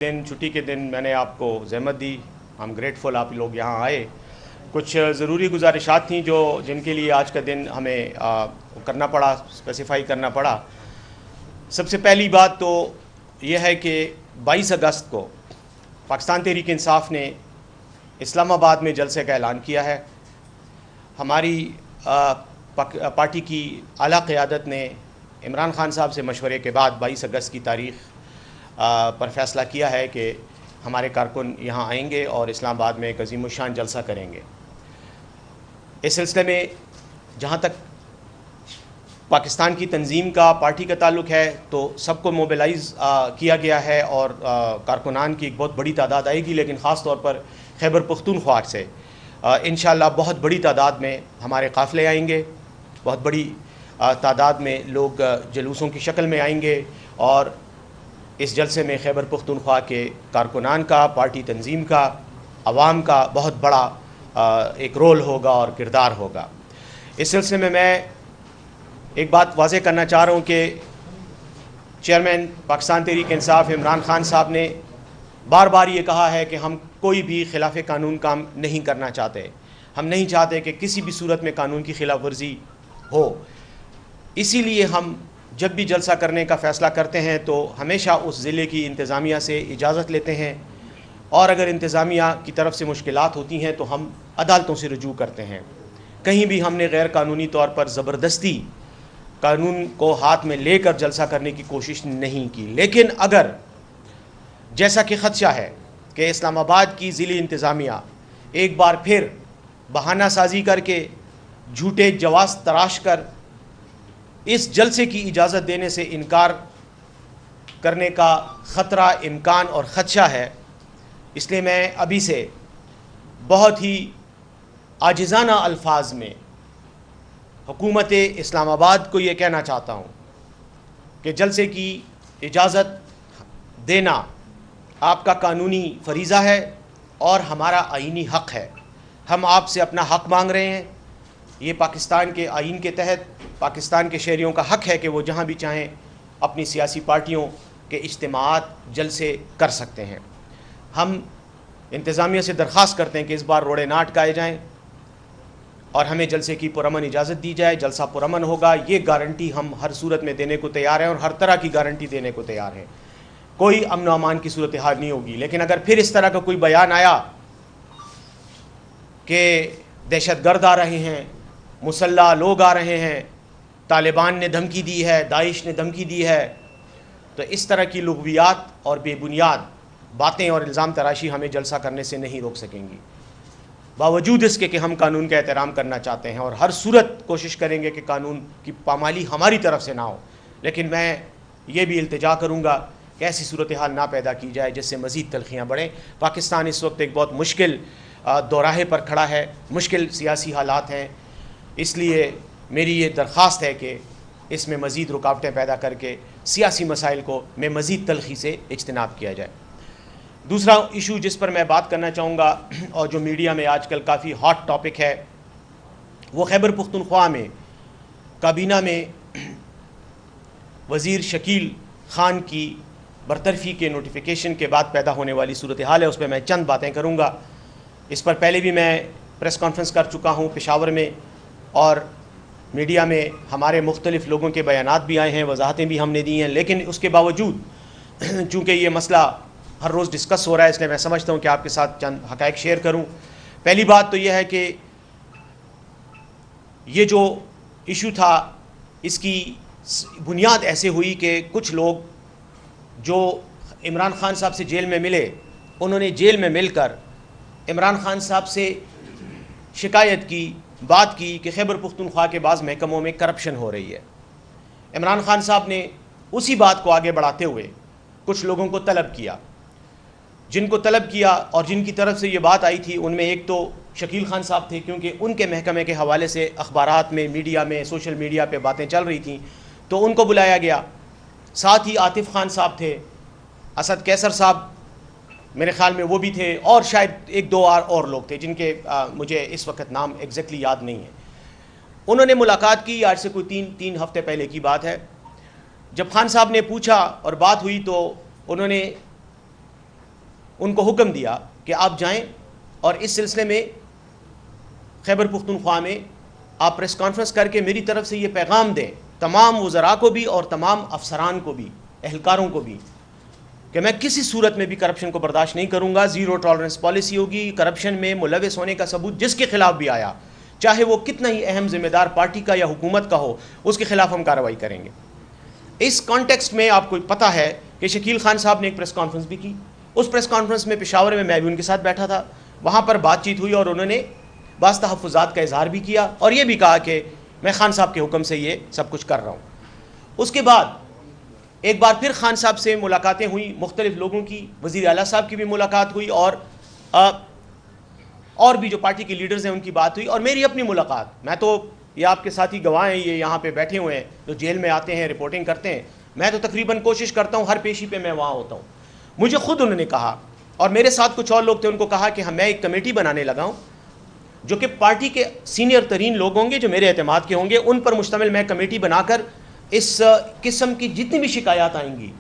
دن چھٹی کے دن میں نے آپ کو زحمت دی. ہم گریٹفل آپ لوگ یہاں آئے. کچھ ضروری گزارشات تھیں جن کے لیے آج کا دن ہمیں کرنا پڑا, اسپیسیفائی کرنا پڑا. سب سے پہلی بات تو یہ ہے کہ 22 اگست کو پاکستان تحریک انصاف نے اسلام آباد میں جلسے کا اعلان کیا ہے. ہماری پارٹی کی اعلیٰ قیادت نے عمران خان صاحب سے مشورے کے بعد 22 اگست کی تاریخ پر فیصلہ کیا ہے کہ ہمارے کارکن یہاں آئیں گے اور اسلام آباد میں ایک عظیم الشان جلسہ کریں گے. اس سلسلے میں جہاں تک پاکستان کی تنظیم کا, پارٹی کا تعلق ہے تو سب کو موبلائز کیا گیا ہے اور کارکنان کی ایک بہت بڑی تعداد آئے گی, لیکن خاص طور پر خیبر پختونخوا سے انشاءاللہ بہت بڑی تعداد میں ہمارے قافلے آئیں گے. بہت بڑی تعداد میں لوگ جلوسوں کی شکل میں آئیں گے اور اس جلسے میں خیبر پختونخوا کے کارکنان کا, پارٹی تنظیم کا, عوام کا بہت بڑا ایک رول ہوگا اور کردار ہوگا. اس سلسلے میں ایک بات واضح کرنا چاہ رہا ہوں کہ چیئرمین پاکستان تحریک انصاف عمران خان صاحب نے بار بار یہ کہا ہے کہ ہم کوئی بھی خلاف قانون کام نہیں کرنا چاہتے. ہم نہیں چاہتے کہ کسی بھی صورت میں قانون کی خلاف ورزی ہو. اسی لیے ہم جب بھی جلسہ کرنے کا فیصلہ کرتے ہیں تو ہمیشہ اس ضلع کی انتظامیہ سے اجازت لیتے ہیں, اور اگر انتظامیہ کی طرف سے مشکلات ہوتی ہیں تو ہم عدالتوں سے رجوع کرتے ہیں. کہیں بھی ہم نے غیر قانونی طور پر زبردستی قانون کو ہاتھ میں لے کر جلسہ کرنے کی کوشش نہیں کی. لیکن اگر جیسا کہ خدشہ ہے کہ اسلام آباد کی ضلعی انتظامیہ ایک بار پھر بہانہ سازی کر کے, جھوٹے جواز تراش کر اس جلسے کی اجازت دینے سے انکار کرنے کا خطرہ, امکان اور خدشہ ہے, اس لیے میں ابھی سے بہت ہی عاجزانہ الفاظ میں حکومت اسلام آباد کو یہ کہنا چاہتا ہوں کہ جلسے کی اجازت دینا آپ کا قانونی فریضہ ہے اور ہمارا آئینی حق ہے. ہم آپ سے اپنا حق مانگ رہے ہیں. یہ پاکستان کے آئین کے تحت پاکستان کے شہریوں کا حق ہے کہ وہ جہاں بھی چاہیں اپنی سیاسی پارٹیوں کے اجتماعات, جلسے کر سکتے ہیں. ہم انتظامیہ سے درخواست کرتے ہیں کہ اس بار روڑے نہ اٹکائے جائیں اور ہمیں جلسے کی پرامن اجازت دی جائے. جلسہ پرامن ہوگا, یہ گارنٹی ہم ہر صورت میں دینے کو تیار ہیں اور ہر طرح کی گارنٹی دینے کو تیار ہیں. کوئی امن و امان کی صورتحال نہیں ہوگی. لیکن اگر پھر اس طرح کا کوئی بیان آیا کہ دہشت گرد آ رہے ہیں, مسلح لوگ آ رہے ہیں, طالبان نے دھمکی دی ہے, داعش نے دھمکی دی ہے, تو اس طرح کی لغویات اور بے بنیاد باتیں اور الزام تراشی ہمیں جلسہ کرنے سے نہیں روک سکیں گی. باوجود اس کے کہ ہم قانون کا احترام کرنا چاہتے ہیں اور ہر صورت کوشش کریں گے کہ قانون کی پامالی ہماری طرف سے نہ ہو, لیکن میں یہ بھی التجا کروں گا کہ ایسی صورتحال نہ پیدا کی جائے جس سے مزید تلخیاں بڑھیں. پاکستان اس وقت ایک بہت مشکل دوراہے پر کھڑا ہے, مشکل سیاسی حالات ہیں. اس لیے میری یہ درخواست ہے کہ اس میں مزید رکاوٹیں پیدا کر کے سیاسی مسائل کو میں مزید تلخی سے اجتناب کیا جائے. دوسرا ایشو جس پر میں بات کرنا چاہوں گا اور جو میڈیا میں آج کل کافی ہاٹ ٹاپک ہے, وہ خیبر پختونخوا میں کابینہ میں وزیر شکیل خان کی برطرفی کے نوٹیفیکیشن کے بعد پیدا ہونے والی صورتحال ہے. اس پہ میں چند باتیں کروں گا. اس پر پہلے بھی میں پریس کانفرنس کر چکا ہوں پشاور میں, اور میڈیا میں ہمارے مختلف لوگوں کے بیانات بھی آئے ہیں, وضاحتیں بھی ہم نے دی ہیں. لیکن اس کے باوجود چونکہ یہ مسئلہ ہر روز ڈسکس ہو رہا ہے, اس لیے میں سمجھتا ہوں کہ آپ کے ساتھ چند حقائق شیئر کروں. پہلی بات تو یہ ہے کہ یہ جو ایشو تھا اس کی بنیاد ایسے ہوئی کہ کچھ لوگ جو عمران خان صاحب سے جیل میں ملے, انہوں نے جیل میں مل کر عمران خان صاحب سے شکایت کی, بات کی کہ خیبر پختونخوا کے بعض محکموں میں کرپشن ہو رہی ہے. عمران خان صاحب نے اسی بات کو آگے بڑھاتے ہوئے کچھ لوگوں کو طلب کیا. جن کو طلب کیا اور جن کی طرف سے یہ بات آئی تھی ان میں ایک تو شکیل خان صاحب تھے, کیونکہ ان کے محکمے کے حوالے سے اخبارات میں, میڈیا میں, سوشل میڈیا پہ باتیں چل رہی تھیں, تو ان کو بلایا گیا. ساتھ ہی عاطف خان صاحب تھے, اسد کیسر صاحب میرے خیال میں وہ بھی تھے, اور شاید ایک دو اور لوگ تھے جن کے مجھے اس وقت نام ایگزیکٹلی یاد نہیں ہے. انہوں نے ملاقات کی, آج سے کوئی تین ہفتے پہلے کی بات ہے. جب خان صاحب نے پوچھا اور بات ہوئی تو انہوں نے ان کو حکم دیا کہ آپ جائیں اور اس سلسلے میں خیبر پختونخوا میں آپ پریس کانفرنس کر کے میری طرف سے یہ پیغام دیں تمام وزراء کو بھی اور تمام افسران کو بھی، اہلکاروں کو بھی، کہ میں کسی صورت میں بھی کرپشن کو برداشت نہیں کروں گا. زیرو ٹالرنس پالیسی ہوگی. کرپشن میں ملوث ہونے کا ثبوت جس کے خلاف بھی آیا، چاہے وہ کتنا ہی اہم ذمہ دار پارٹی کا یا حکومت کا ہو، اس کے خلاف ہم کارروائی کریں گے. اس کانٹیکسٹ میں آپ کو پتہ ہے کہ شکیل خان صاحب نے ایک پریس کانفرنس بھی کی. اس پریس کانفرنس میں پشاور میں بھی ان کے ساتھ بیٹھا تھا. وہاں پر بات چیت ہوئی اور انہوں نے بعض تحفظات کا اظہار بھی کیا اور یہ بھی کہا کہ میں خان صاحب کے حکم سے یہ سب کچھ کر رہا ہوں. اس کے بعد ایک بار پھر خان صاحب سے ملاقاتیں ہوئیں مختلف لوگوں کی، وزیر اعلیٰ صاحب کی بھی ملاقات ہوئی اور بھی جو پارٹی کے لیڈرز ہیں ان کی بات ہوئی اور میری اپنی ملاقات. میں تو یہ آپ کے ساتھی گواہ ہیں، یہ یہاں پہ بیٹھے ہوئے ہیں جو جیل میں آتے ہیں رپورٹنگ کرتے ہیں. میں تو تقریباً کوشش کرتا ہوں ہر پیشی پہ میں وہاں ہوتا ہوں. مجھے خود انہوں نے کہا اور میرے ساتھ کچھ اور لوگ تھے، ان کو کہا کہ میں ایک کمیٹی بنانے لگا ہوں جو کہ پارٹی کے سینئر ترین لوگ ہوں گے جو میرے اعتماد کے ہوں گے، ان پر مشتمل میں کمیٹی بنا کر اس قسم کی جتنی بھی شکایات آئیں گی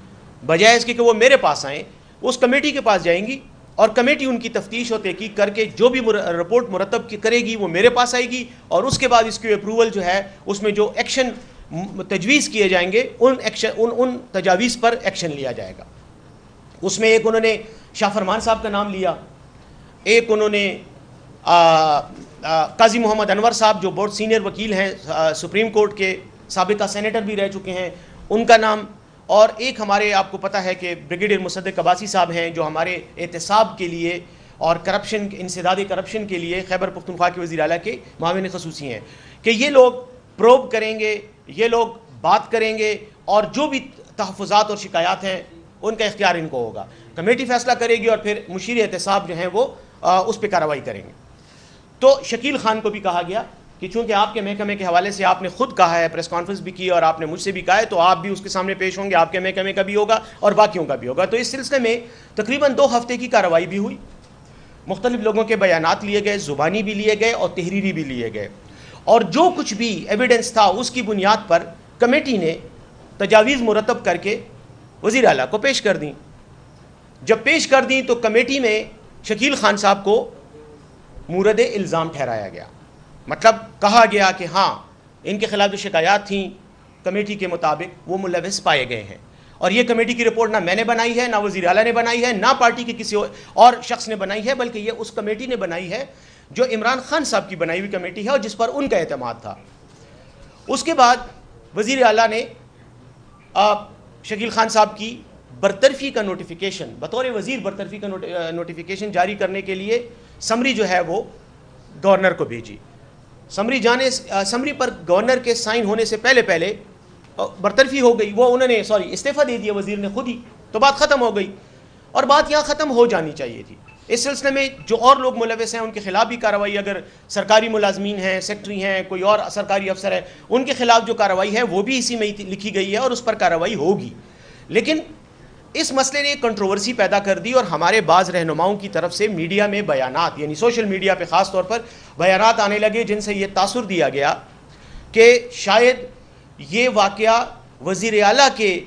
بجائے اس کے کہ وہ میرے پاس آئیں، اس کمیٹی کے پاس جائیں گی اور کمیٹی ان کی تفتیش اور تحقیق کر کے جو بھی رپورٹ مرتب کرے گی وہ میرے پاس آئے گی اور اس کے بعد اس کی اپروول جو ہے اس میں جو ایکشن تجویز کیے جائیں گے ان تجاویز پر ایکشن لیا جائے گا. اس میں ایک انہوں نے شاہ فرمان صاحب کا نام لیا، ایک انہوں نے قاضی محمد انور صاحب جو بہت سینئر وکیل ہیں سپریم کورٹ کے، سابقہ سینیٹر بھی رہ چکے ہیں، ان کا نام، اور ایک ہمارے آپ کو پتہ ہے کہ بریگیڈیئر مصدق عباسی صاحب ہیں جو ہمارے احتساب کے لیے اور کرپشن انسداد کرپشن کے لیے خیبر پختونخوا کے وزیر اعلیٰ کے معاون خصوصی ہیں، کہ یہ لوگ پروب کریں گے، یہ لوگ بات کریں گے اور جو بھی تحفظات اور شکایات ہیں ان کا اختیار ان کو ہوگا. کمیٹی فیصلہ کرے گی اور پھر مشیر احتساب جو ہیں وہ اس پہ کارروائی کریں گے. تو شکیل خان کو بھی کہا گیا کہ چونکہ آپ کے محکمے کے حوالے سے آپ نے خود کہا ہے، پریس کانفرنس بھی کی اور آپ نے مجھ سے بھی کہا ہے، تو آپ بھی اس کے سامنے پیش ہوں گے، آپ کے محکمے کا بھی ہوگا اور باقیوں کا بھی ہوگا. تو اس سلسلے میں تقریباً 2 ہفتے کی کارروائی بھی ہوئی. مختلف لوگوں کے بیانات لیے گئے، زبانی بھی لیے گئے اور تحریری بھی لیے گئے، اور جو کچھ بھی ایویڈنس تھا اس کی بنیاد پر کمیٹی نے تجاویز مرتب کر کے وزیر اعلیٰ کو پیش کر دیں. جب پیش کر دیں تو کمیٹی میں شکیل خان صاحب کو مورد الزام ٹھہرایا گیا. مطلب کہا گیا کہ ہاں ان کے خلاف جو شکایات تھیں کمیٹی کے مطابق وہ ملوث پائے گئے ہیں، اور یہ کمیٹی کی رپورٹ نہ میں نے بنائی ہے، نہ وزیر اعلیٰ نے بنائی ہے، نہ پارٹی کے کسی اور شخص نے بنائی ہے، بلکہ یہ اس کمیٹی نے بنائی ہے جو عمران خان صاحب کی بنائی ہوئی کمیٹی ہے اور جس پر ان کا اعتماد تھا. اس کے بعد وزیر اعلیٰ نے شکیل خان صاحب کی برطرفی کا نوٹیفیکیشن، بطور وزیر برطرفی کا نوٹیفیکیشن جاری کرنے کے لیے سمری جو ہے وہ گورنر کو بھیجی. سمری پر گورنر کے سائن ہونے سے پہلے برطرفی ہو گئی، وہ انہوں نے استعفیٰ دے دیا وزیر نے خود ہی، تو بات ختم ہو گئی اور بات یہاں ختم ہو جانی چاہیے تھی. اس سلسلے میں جو اور لوگ ملوث ہیں ان کے خلاف بھی کارروائی، اگر سرکاری ملازمین ہیں، سیکٹری ہیں، کوئی اور سرکاری افسر ہے، ان کے خلاف جو کارروائی ہے وہ بھی اسی میں لکھی گئی ہے اور اس پر کارروائی ہوگی. لیکن اس مسئلے نے کنٹروورسی پیدا کر دی اور ہمارے بعض رہنماؤں کی طرف سے میڈیا میں بیانات، یعنی سوشل میڈیا پہ خاص طور پر بیانات آنے لگے جن سے یہ تاثر دیا گیا کہ شاید یہ واقعہ وزیر اعلیٰ کے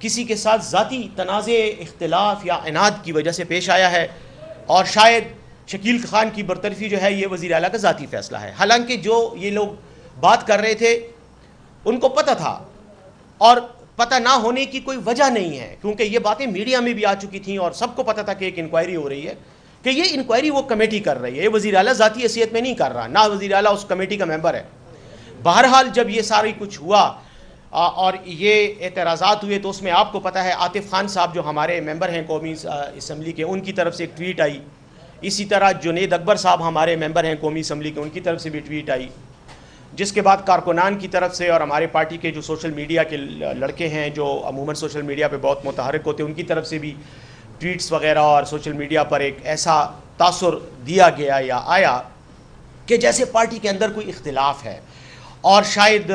کسی کے ساتھ ذاتی تنازع، اختلاف یا عناد کی وجہ سے پیش آیا ہے اور شاید شکیل خان کی برطرفی جو ہے یہ وزیر اعلیٰ کا ذاتی فیصلہ ہے. حالانکہ جو یہ لوگ بات کر رہے تھے ان کو پتہ تھا اور پتہ نہ ہونے کی کوئی وجہ نہیں ہے، کیونکہ یہ باتیں میڈیا میں بھی آ چکی تھیں اور سب کو پتہ تھا کہ ایک انکوائری ہو رہی ہے، کہ یہ انکوائری وہ کمیٹی کر رہی ہے، یہ وزیر اعلیٰ ذاتی حیثیت میں نہیں کر رہا، نہ وزیر اعلیٰ اس کمیٹی کا ممبر ہے. بہرحال جب یہ ساری کچھ ہوا اور یہ اعتراضات ہوئے تو اس میں آپ کو پتہ ہے عاطف خان صاحب جو ہمارے ممبر ہیں قومی اسمبلی کے، ان کی طرف سے ایک ٹویٹ آئی. اسی طرح جنید اکبر صاحب ہمارے ممبر ہیں قومی اسمبلی کے، ان کی طرف سے بھی ٹویٹ آئی. جس کے بعد کارکنان کی طرف سے اور ہمارے پارٹی کے جو سوشل میڈیا کے لڑکے ہیں جو عموماً سوشل میڈیا پہ بہت متحرک ہوتے ہیں، ان کی طرف سے بھی ٹویٹس وغیرہ اور سوشل میڈیا پر ایک ایسا تاثر دیا گیا یا آیا کہ جیسے پارٹی کے اندر کوئی اختلاف ہے اور شاید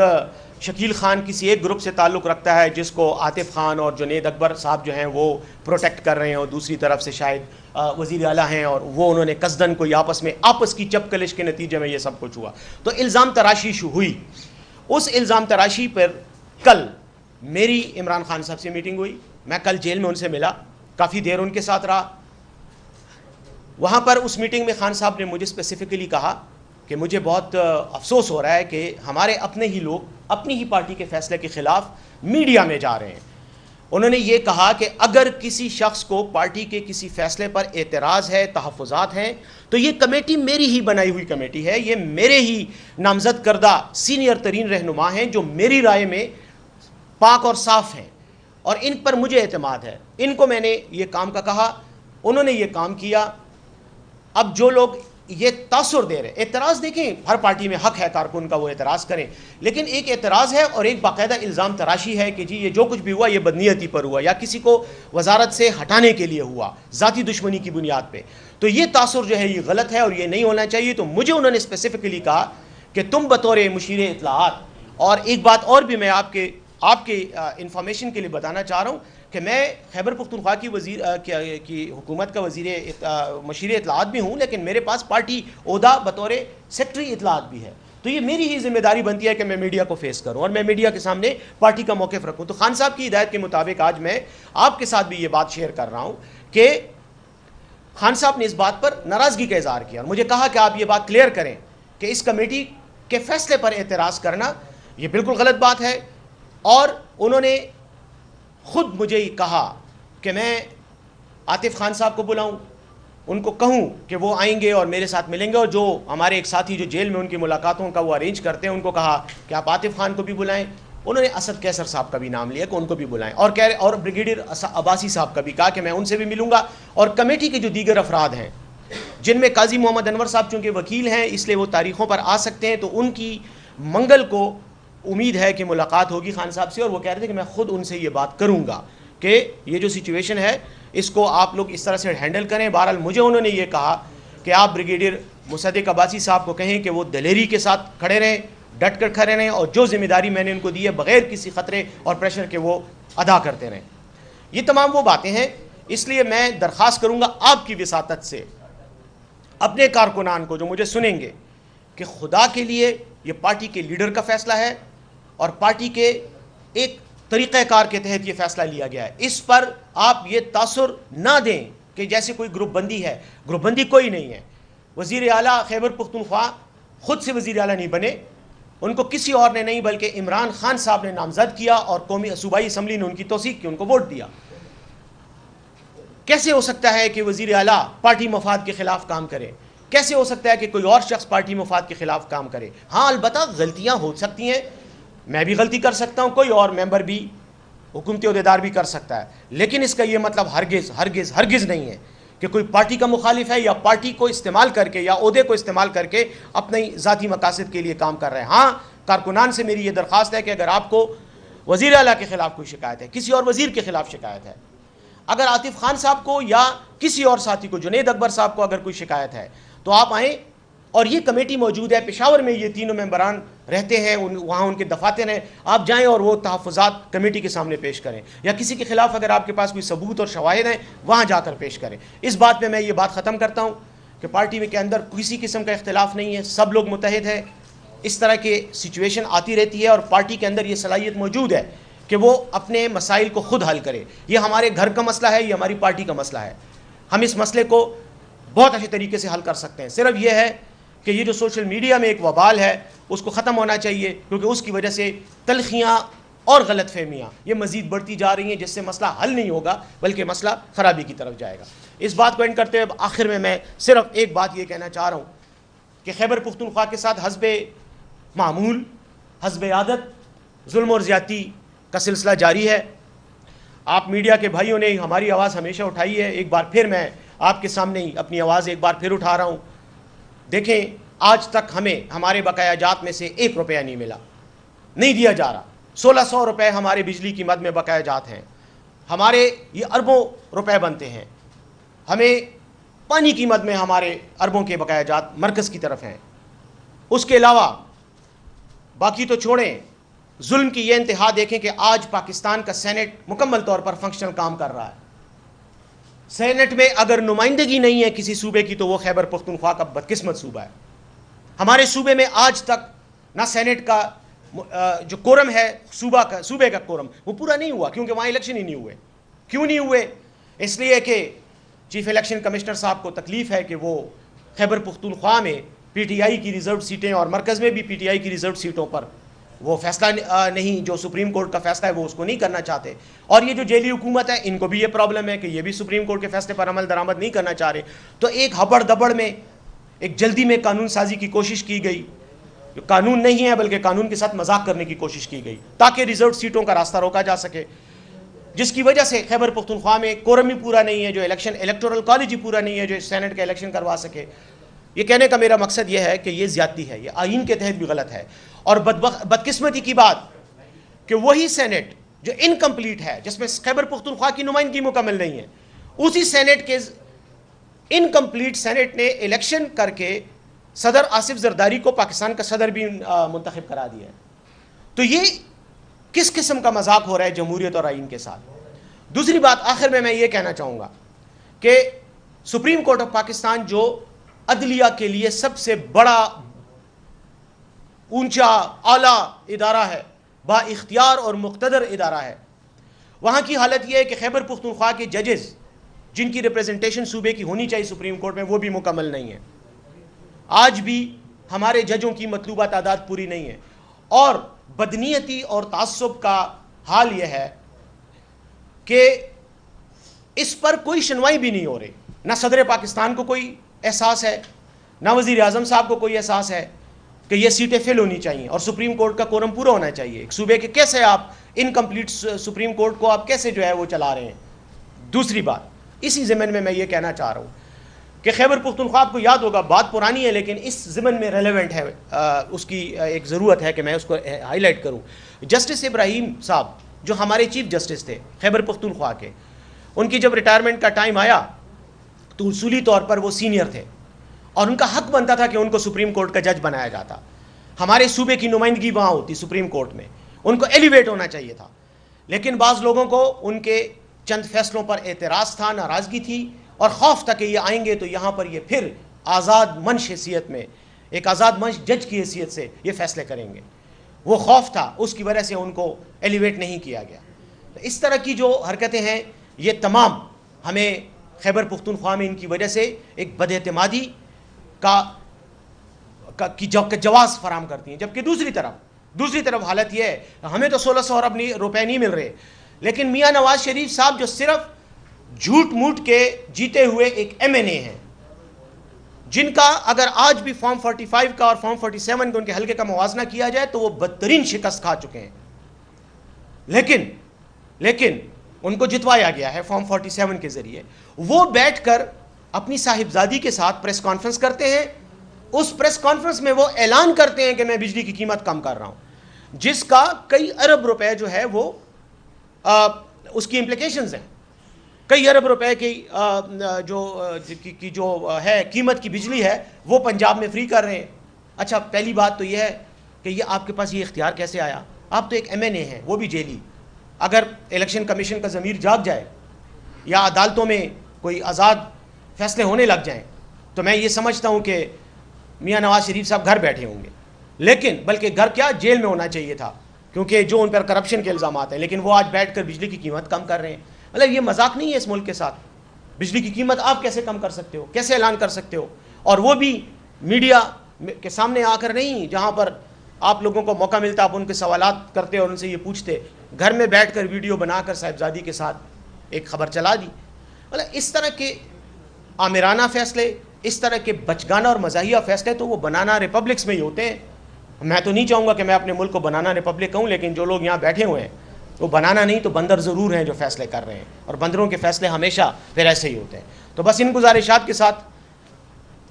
شکیل خان کسی ایک گروپ سے تعلق رکھتا ہے جس کو عاطف خان اور جنید اکبر صاحب جو ہیں وہ پروٹیکٹ کر رہے ہیں، اور دوسری طرف سے شاید وزیر اعلیٰ ہیں اور وہ انہوں نے قصداً کوئی آپس کی چپ کلش کے نتیجے میں یہ سب کچھ ہوا. تو الزام تراشی ہوئی. اس الزام تراشی پر کل میری عمران خان صاحب سے میٹنگ ہوئی. میں کل جیل میں ان سے ملا، کافی دیر ان کے ساتھ رہا. وہاں پر اس میٹنگ میں خان صاحب نے مجھے اسپیسیفکلی کہا کہ مجھے بہت افسوس ہو رہا ہے کہ ہمارے اپنے ہی لوگ اپنی ہی پارٹی کے فیصلے کے خلاف میڈیا میں جا رہے ہیں. انہوں نے یہ کہا کہ اگر کسی شخص کو پارٹی کے کسی فیصلے پر اعتراض ہے, تحفظات ہیں, تو یہ کمیٹی میری ہی بنائی ہوئی کمیٹی ہے, یہ میرے ہی نامزد کردہ سینئر ترین رہنما ہیں جو میری رائے میں پاک اور صاف ہیں, اور ان پر مجھے اعتماد ہے. ان کو میں نے یہ کام کا کہا, انہوں نے یہ کام کیا. اب جو لوگ یہ تاثر دے رہے, اعتراض دیکھیں ہر پارٹی میں حق ہے کارکن کا وہ اعتراض کریں, لیکن ایک اعتراض ہے اور ایک باقاعدہ الزام تراشی ہے کہ جی یہ جو کچھ بھی ہوا یہ بدنیتی پر ہوا یا کسی کو وزارت سے ہٹانے کے لیے ہوا ذاتی دشمنی کی بنیاد پہ, تو یہ تاثر جو ہے یہ غلط ہے اور یہ نہیں ہونا چاہیے. تو مجھے انہوں نے اسپیسیفکلی کہا کہ تم بطور مشیر اطلاعات, اور ایک بات اور بھی میں آپ کے انفارمیشن کے لیے بتانا چاہ رہا ہوں کہ میں خیبر پختونخوا کی حکومت کا مشیر اطلاعات بھی ہوں, لیکن میرے پاس پارٹی عہدہ بطور سیکٹری اطلاعات بھی ہے. تو یہ میری ہی ذمہ داری بنتی ہے کہ میں میڈیا کو فیس کروں اور میں میڈیا کے سامنے پارٹی کا موقف رکھوں. تو خان صاحب کی ہدایت کے مطابق آج میں آپ کے ساتھ بھی یہ بات شیئر کر رہا ہوں کہ خان صاحب نے اس بات پر ناراضگی کا اظہار کیا اور مجھے کہا کہ آپ یہ بات کلیئر کریں کہ اس کمیٹی کے فیصلے پر اعتراض کرنا یہ بالکل غلط بات ہے. اور انہوں نے خود مجھے ہی کہا کہ میں عاطف خان صاحب کو بلاؤں, ان کو کہوں کہ وہ آئیں گے اور میرے ساتھ ملیں گے, اور جو ہمارے ایک ساتھی جو جیل میں ان کی ملاقاتوں کا وہ ارینج کرتے ہیں ان کو کہا کہ آپ عاطف خان کو بھی بلائیں. انہوں نے اسد کیسر صاحب کا بھی نام لیا کہ ان کو بھی بلائیں, اور بریگیڈیئر عباسی صاحب کا بھی کہا کہ میں ان سے بھی ملوں گا. اور کمیٹی کے جو دیگر افراد ہیں جن میں قاضی محمد انور صاحب چونکہ وکیل ہیں اس لیے وہ تاریخوں پر آ سکتے ہیں, تو ان کی منگل کو امید ہے کہ ملاقات ہوگی خان صاحب سے, اور وہ کہہ رہے تھے کہ میں خود ان سے یہ بات کروں گا کہ یہ جو سچویشن ہے اس کو آپ لوگ اس طرح سے ہینڈل کریں. بہرحال مجھے انہوں نے یہ کہا کہ آپ بریگیڈیئر مصدق عباسی صاحب کو کہیں کہ وہ دلیری کے ساتھ کھڑے رہیں, ڈٹ کر کھڑے رہیں, اور جو ذمہ داری میں نے ان کو دی ہے بغیر کسی خطرے اور پریشر کے وہ ادا کرتے رہیں. یہ تمام وہ باتیں ہیں, اس لیے میں درخواست کروں گا آپ کی وساطت سے اپنے کارکنان کو جو مجھے سنیں گے کہ خدا کے لیے یہ پارٹی کے لیڈر کا فیصلہ ہے اور پارٹی کے ایک طریقہ کار کے تحت یہ فیصلہ لیا گیا ہے. اس پر آپ یہ تاثر نہ دیں کہ جیسے کوئی گروپ بندی ہے. گروپ بندی کوئی نہیں ہے. وزیر اعلیٰ خیبر پختونخوا خود سے وزیر اعلیٰ نہیں بنے, ان کو کسی اور نے نہیں بلکہ عمران خان صاحب نے نامزد کیا اور قومی صوبائی اسمبلی نے ان کی توثیق کی, ان کو ووٹ دیا. کیسے ہو سکتا ہے کہ وزیر اعلیٰ پارٹی مفاد کے خلاف کام کرے؟ کیسے ہو سکتا ہے کہ کوئی اور شخص پارٹی مفاد کے خلاف کام کرے؟ ہاں البتہ غلطیاں ہو سکتی ہیں, میں بھی غلطی کر سکتا ہوں, کوئی اور ممبر بھی حکومتی عہدیدار بھی کر سکتا ہے, لیکن اس کا یہ مطلب ہرگز ہرگز ہرگز نہیں ہے کہ کوئی پارٹی کا مخالف ہے یا پارٹی کو استعمال کر کے یا عہدے کو استعمال کر کے اپنے ذاتی مقاصد کے لیے کام کر رہے ہیں. ہاں کارکنان سے میری یہ درخواست ہے کہ اگر آپ کو وزیر اعلیٰ کے خلاف کوئی شکایت ہے, کسی اور وزیر کے خلاف شکایت ہے, اگر عاطف خان صاحب کو یا کسی اور ساتھی کو, جنید اکبر صاحب کو اگر کوئی شکایت ہے تو آپ آئیں, اور یہ کمیٹی موجود ہے پشاور میں, یہ تینوں ممبران رہتے ہیں, وہاں ان کے دفاتر ہیں, آپ جائیں اور وہ تحفظات کمیٹی کے سامنے پیش کریں, یا کسی کے خلاف اگر آپ کے پاس کوئی ثبوت اور شواہد ہیں وہاں جا کر پیش کریں. اس بات پہ میں یہ بات ختم کرتا ہوں کہ پارٹی میں کے اندر کسی قسم کا اختلاف نہیں ہے, سب لوگ متحد ہیں. اس طرح کی سچویشن آتی رہتی ہے اور پارٹی کے اندر یہ صلاحیت موجود ہے کہ وہ اپنے مسائل کو خود حل کرے. یہ ہمارے گھر کا مسئلہ ہے, یہ ہماری پارٹی کا مسئلہ ہے, ہم اس مسئلے کو بہت اچھے طریقے سے حل کر سکتے ہیں. صرف یہ ہے کہ یہ جو سوشل میڈیا میں ایک وبال ہے اس کو ختم ہونا چاہیے, کیونکہ اس کی وجہ سے تلخیاں اور غلط فہمیاں یہ مزید بڑھتی جا رہی ہیں, جس سے مسئلہ حل نہیں ہوگا بلکہ مسئلہ خرابی کی طرف جائے گا. اس بات کو اینڈ کرتے ہوئے آخر میں صرف ایک بات یہ کہنا چاہ رہا ہوں کہ خیبر پختونخوا کے ساتھ حسب معمول, حسب عادت ظلم اور زیادتی کا سلسلہ جاری ہے. آپ میڈیا کے بھائیوں نے ہماری آواز ہمیشہ اٹھائی ہے, ایک بار پھر میں آپ کے سامنے ہی اپنی آواز ایک بار پھر اٹھا رہا ہوں. دیکھیں آج تک ہمیں ہمارے بقایا جات میں سے 1 روپیہ نہیں ملا, نہیں دیا جا رہا. 1600 روپے ہمارے بجلی کی مد میں بقایا جات ہیں, ہمارے یہ اربوں روپے بنتے ہیں, ہمیں پانی کی مد میں ہمارے اربوں کے بقایا جات مرکز کی طرف ہیں. اس کے علاوہ باقی تو چھوڑیں, ظلم کی یہ انتہا دیکھیں کہ آج پاکستان کا سینٹ مکمل طور پر فنکشنل کام کر رہا ہے. سینٹ میں اگر نمائندگی نہیں ہے کسی صوبے کی تو وہ خیبر پختونخوا کا بدقسمت صوبہ ہے. ہمارے صوبے میں آج تک نہ سینٹ کا جو کورم ہے صوبے کا کورم وہ پورا نہیں ہوا, کیونکہ وہاں الیکشن ہی نہیں ہوئے. کیوں نہیں ہوئے؟ اس لیے کہ چیف الیکشن کمشنر صاحب کو تکلیف ہے کہ وہ خیبر پختونخوا میں پی ٹی آئی کی ریزرو سیٹیں اور مرکز میں بھی پی ٹی آئی کی ریزرو سیٹوں پر وہ فیصلہ نہیں، جو سپریم کورٹ کا فیصلہ ہے وہ اس کو نہیں کرنا چاہتے. اور یہ جو جیلی حکومت ہے ان کو بھی یہ پرابلم ہے کہ یہ بھی سپریم کورٹ کے فیصلے پر عمل درآمد نہیں کرنا چاہ رہے. تو ایک ہبڑ دبڑ میں ایک جلدی میں قانون سازی کی کوشش کی گئی، جو قانون نہیں ہے بلکہ قانون کے ساتھ مذاق کرنے کی کوشش کی گئی تاکہ ریزرو سیٹوں کا راستہ روکا جا سکے، جس کی وجہ سے خیبر پختونخوا میں کورم ہی پورا نہیں ہے، جو الیکٹورل کالج ہی پورا نہیں ہے جو سینٹ کا الیکشن کروا سکے. یہ کہنے کا میرا مقصد یہ ہے کہ یہ زیادتی ہے، یہ آئین کے تحت بھی غلط ہے. اور بدقسمتی کی بات کہ وہی سینٹ جو انکمپلیٹ ہے، جس میں خیبر پختونخوا کی نمائندگی مکمل نہیں ہے، اسی سینٹ کے انکمپلیٹ سینٹ نے الیکشن کر کے صدر آصف زرداری کو پاکستان کا صدر بھی منتخب کرا دیا ہے. تو یہ کس قسم کا مذاق ہو رہا ہے جمہوریت اور آئین کے ساتھ؟ دوسری بات آخر میں یہ کہنا چاہوں گا کہ سپریم کورٹ آف پاکستان جو عدلیہ کے لیے سب سے بڑا اونچا اعلیٰ ادارہ ہے، با اختیار اور مقتدر ادارہ ہے، وہاں کی حالت یہ ہے کہ خیبر پختونخوا کے ججز جن کی ریپریزنٹیشن صوبے کی ہونی چاہیے سپریم کورٹ میں وہ بھی مکمل نہیں ہے. آج بھی ہمارے ججوں کی مطلوبہ تعداد پوری نہیں ہے. اور بدنیتی اور تعصب کا حال یہ ہے کہ اس پر کوئی سنوائی بھی نہیں ہو رہی. نہ صدر پاکستان کو کوئی احساس ہے، نہ وزیر اعظم صاحب کو کوئی احساس ہے کہ یہ سیٹیں فل ہونی چاہیے اور سپریم کورٹ کا کورم پورا ہونا چاہیے. ایک صوبے کے کیسے آپ انکمپلیٹ سپریم کورٹ کو آپ کیسے جو ہے وہ چلا رہے ہیں؟ دوسری بات اسی ضمن میں یہ کہنا چاہ رہا ہوں کہ خیبر پختونخوا آپ کو یاد ہوگا، بات پرانی ہے لیکن اس ضمن میں ریلیونٹ ہے، اس کی ایک ضرورت ہے کہ میں اس کو ہائی لائٹ کروں. جسٹس ابراہیم صاحب جو ہمارے چیف جسٹس تھے خیبر پختونخوا کے، ان کی جب ریٹائرمنٹ کا ٹائم آیا تو اصولی طور پر وہ سینئر تھے اور ان کا حق بنتا تھا کہ ان کو سپریم کورٹ کا جج بنایا جاتا. ہمارے صوبے کی نمائندگی وہاں ہوتی سپریم کورٹ میں، ان کو ایلیویٹ ہونا چاہیے تھا. لیکن بعض لوگوں کو ان کے چند فیصلوں پر اعتراض تھا، ناراضگی تھی اور خوف تھا کہ یہ آئیں گے تو یہاں پر یہ پھر آزاد منش حیثیت میں، ایک آزاد منش جج کی حیثیت سے یہ فیصلے کریں گے. وہ خوف تھا، اس کی وجہ سے ان کو ایلیویٹ نہیں کیا گیا. اس طرح کی جو حرکتیں ہیں یہ تمام ہمیں خیبر پختونخوا میں ان کی وجہ سے ایک بد اعتمادی کی جواز فراہم کرتی ہیں. جبکہ دوسری طرف حالت یہ ہے ہمیں تو 1600 ارب روپے نہیں مل رہے، لیکن میاں نواز شریف صاحب جو صرف جھوٹ موٹ کے جیتے ہوئے ایک ایم این اے ہیں، جن کا اگر آج بھی فارم 45 کا اور فارم 47 کے ان کے حلقے کا موازنہ کیا جائے تو وہ بدترین شکست کھا چکے ہیں. لیکن ان کو جتوایا گیا ہے فارم 47 کے ذریعے. وہ بیٹھ کر اپنی صاحبزادی کے ساتھ پریس کانفرنس کرتے ہیں. اس پریس کانفرنس میں وہ اعلان کرتے ہیں کہ میں بجلی کی قیمت کم کر رہا ہوں، جس کا کئی ارب روپے جو ہے وہ اس کی امپلیکیشنز ہیں. کئی ارب روپے کی جو ہے قیمت کی بجلی ہے وہ پنجاب میں فری کر رہے ہیں. اچھا، پہلی بات تو یہ ہے کہ یہ آپ کے پاس یہ اختیار کیسے آیا؟ آپ تو ایک ایم این اے ہیں، وہ بھی جیلی. اگر الیکشن کمیشن کا ضمیر جاگ جائے یا عدالتوں میں کوئی آزاد فیصلے ہونے لگ جائیں تو میں یہ سمجھتا ہوں کہ میاں نواز شریف صاحب گھر بیٹھے ہوں گے. لیکن بلکہ گھر کیا، جیل میں ہونا چاہیے تھا، کیونکہ جو ان پر کرپشن کے الزامات ہیں. لیکن وہ آج بیٹھ کر بجلی کی قیمت کم کر رہے ہیں. مطلب یہ مذاق نہیں ہے اس ملک کے ساتھ. بجلی کی قیمت آپ کیسے کم کر سکتے ہو؟ کیسے اعلان کر سکتے ہو؟ اور وہ بھی میڈیا کے سامنے آ کر نہیں، جہاں پر آپ لوگوں کو موقع ملتا آپ ان کے سوالات کرتے اور ان سے یہ پوچھتے. گھر میں بیٹھ کر ویڈیو بنا کر صاحبزادی کے ساتھ ایک خبر چلا دی. مطلب اس طرح کے آمرانہ فیصلے، اس طرح کے بچگانہ اور مزاحیہ فیصلے تو وہ بنانا ریپبلکس میں ہی ہوتے ہیں. میں تو نہیں چاہوں گا کہ میں اپنے ملک کو بنانا ریپبلک کہوں، لیکن جو لوگ یہاں بیٹھے ہوئے ہیں وہ بنانا نہیں تو بندر ضرور ہیں جو فیصلے کر رہے ہیں، اور بندروں کے فیصلے ہمیشہ پھر ایسے ہی ہوتے ہیں. تو بس ان گزارشات کے ساتھ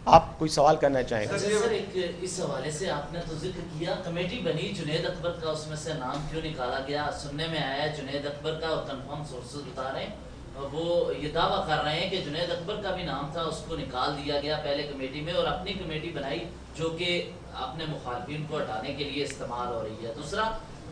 آپ کوئی سوال کرنا چاہیں گے؟ سر ایک اس حوالے سے آپ نے تو ذکر کیا کمیٹی بنی جنید اکبر کا، اس میں سے نام کیوں نکالا گیا؟ سننے میں آیا جنید اکبر کا، اور کنفرم سورسز بتا رہے ہیں، وہ یہ دعویٰ کر رہے ہیں کہ جنید اکبر کا بھی نام تھا، اس کو نکال دیا گیا پہلے کمیٹی میں اور اپنی کمیٹی بنائی جو کہ اپنے مخالفین کو ہٹانے کے لیے استعمال ہو رہی ہے. دوسرا،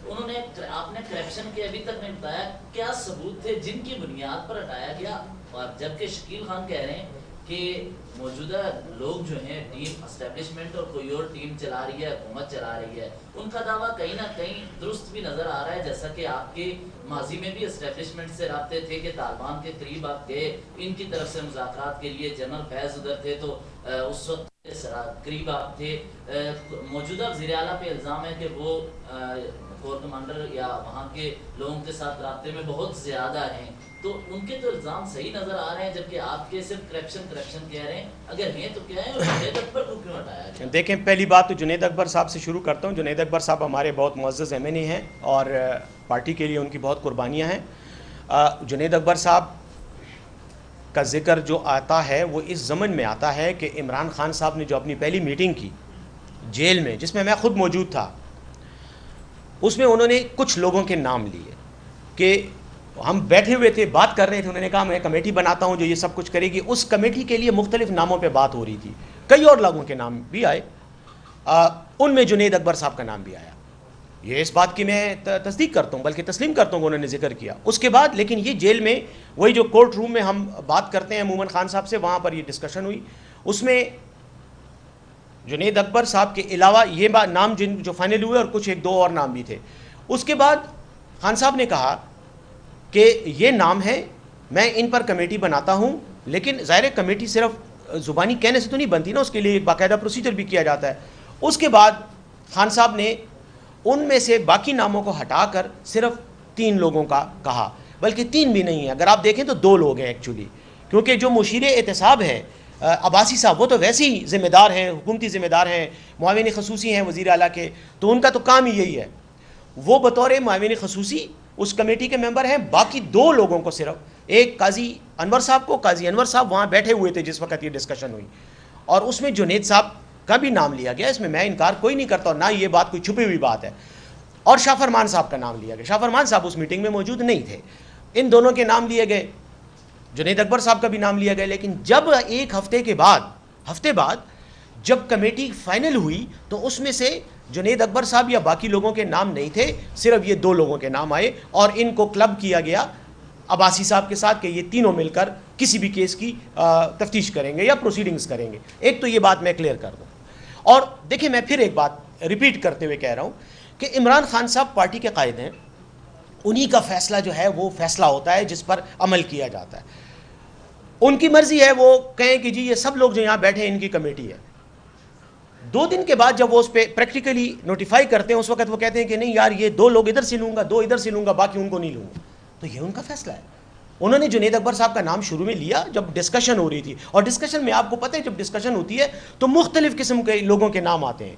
انہوں نے آپ نے کرپشن کے ابھی تک نہیں بتایا کیا ثبوت تھے جن کی بنیاد پر ہٹایا گیا، اور جبکہ شکیل خان کہہ رہے ہیں کہ موجودہ لوگ جو ہیں ٹیم اسٹیبلشمنٹ اور کوئی اور ٹیم چلا رہی ہے، حکومت چلا رہی ہے، ان کا دعویٰ کہیں نہ کہیں درست بھی نظر آ رہا ہے، جیسا کہ آپ کے ماضی میں بھی اسٹیبلشمنٹ سے رابطے تھے کہ طالبان کے قریب آپ گئے ان کی طرف سے مذاکرات کے لیے، جنرل فیض ادھر تھے تو اس وقت قریب آپ تھے۔ موجودہ وزیر اعلیٰ پہ الزام ہے کہ وہ کور کمانڈر یا وہاں کے لوگوں کے ساتھ رابطے میں بہت زیادہ ہیں، تو ان کے تو الزام صحیح نظر آ رہے ہیں، جبکہ آپ کے صرف کرپشن کہہ رہے ہیں۔ اگر ہیں تو کیا ہے، اور جنید اکبر کو کیوں ہٹایا گیا؟ دیکھیں، پہلی بات تو جنید اکبر صاحب سے شروع کرتا ہوں۔ جنید اکبر صاحب ہمارے بہت معزز ایم این اے ہیں اور پارٹی کے لیے ان کی بہت قربانیاں ہیں۔ جنید اکبر صاحب کا ذکر جو آتا ہے وہ اس ضمن میں آتا ہے کہ عمران خان صاحب نے جو اپنی پہلی میٹنگ کی جیل میں، جس میں خود موجود تھا، اس میں انہوں نے کچھ لوگوں کے نام لیے کہ ہم بیٹھے ہوئے تھے، بات کر رہے تھے، انہوں نے کہا میں کمیٹی بناتا ہوں جو یہ سب کچھ کرے گی۔ اس کمیٹی کے لیے مختلف ناموں پہ بات ہو رہی تھی، کئی اور لوگوں کے نام بھی آئے، ان میں جنید اکبر صاحب کا نام بھی آیا۔ یہ اس بات کی میں تصدیق کرتا ہوں، بلکہ تسلیم کرتا ہوں کہ انہوں نے ذکر کیا۔ اس کے بعد لیکن یہ جیل میں وہی جو کورٹ روم میں ہم بات کرتے ہیں مومن خان صاحب سے، وہاں پر یہ ڈسکشن ہوئی، اس میں جنید اکبر صاحب کے علاوہ یہ نام جو فائنل ہوئے اور کچھ ایک دو اور نام بھی تھے۔ اس کے بعد خان صاحب نے کہا کہ یہ نام ہے، میں ان پر کمیٹی بناتا ہوں، لیکن ظاہر کمیٹی صرف زبانی کہنے سے تو نہیں بنتی نا، اس کے لیے ایک باقاعدہ پروسیجر بھی کیا جاتا ہے۔ اس کے بعد خان صاحب نے ان میں سے باقی ناموں کو ہٹا کر صرف 3 لوگوں کا کہا، بلکہ 3 بھی نہیں ہے، اگر آپ دیکھیں تو 2 لوگ ہیں ایکچولی، کیونکہ جو مشیر احتساب ہے عباسی صاحب، وہ تو ویسے ہی ذمہ دار ہیں، حکومتی ذمہ دار ہیں، معاون خصوصی ہیں وزیر اعلیٰ کے، تو ان کا تو کام ہی یہی ہے، وہ بطور معاون خصوصی اس کمیٹی کے ممبر ہیں۔ باقی 2 لوگوں کو صرف، ایک قاضی انور صاحب وہاں بیٹھے ہوئے تھے جس وقت یہ ڈسکشن ہوئی، اور اس میں جنید صاحب کا بھی نام لیا گیا، اس میں انکار کوئی نہیں کرتا، اور نہ یہ بات کوئی چھپی ہوئی بات ہے، اور شاہ فرمان صاحب کا نام لیا گیا۔ شاہ فرمان صاحب اس میٹنگ میں موجود نہیں تھے، ان دونوں کے نام لیے گئے، جنید اکبر صاحب کا بھی نام لیا گیا۔ لیکن جب ایک ہفتے بعد جب کمیٹی فائنل ہوئی تو اس میں سے جنید اکبر صاحب یا باقی لوگوں کے نام نہیں تھے، صرف یہ 2 لوگوں کے نام آئے، اور ان کو کلب کیا گیا عباسی صاحب کے ساتھ کہ یہ تینوں مل کر کسی بھی کیس کی تفتیش کریں گے یا پروسیڈنگز کریں گے۔ ایک تو یہ بات میں کلیئر کر دوں، اور دیکھیں میں پھر ایک بات ریپیٹ کرتے ہوئے کہہ رہا ہوں کہ عمران خان صاحب پارٹی کے قائد ہیں، انہی کا فیصلہ جو ہے وہ فیصلہ ہوتا ہے جس پر عمل کیا جاتا ہے۔ ان کی مرضی ہے، وہ کہیں کہ جی یہ سب لوگ جو یہاں بیٹھے ہیں ان کی کمیٹی ہے، 2 دن کے بعد جب وہ اس پہ پریکٹیکلی نوٹیفائی کرتے ہیں، اس وقت وہ کہتے ہیں کہ نہیں یار یہ 2 لوگ ادھر سے لوں گا، 2 ادھر سے لوں گا، باقی ان کو نہیں لوں گا، تو یہ ان کا فیصلہ ہے۔ انہوں نے جنید اکبر صاحب کا نام شروع میں لیا جب ڈسکشن ہو رہی تھی، اور ڈسکشن میں آپ کو پتہ ہے جب ڈسکشن ہوتی ہے تو مختلف قسم کے لوگوں کے نام آتے ہیں،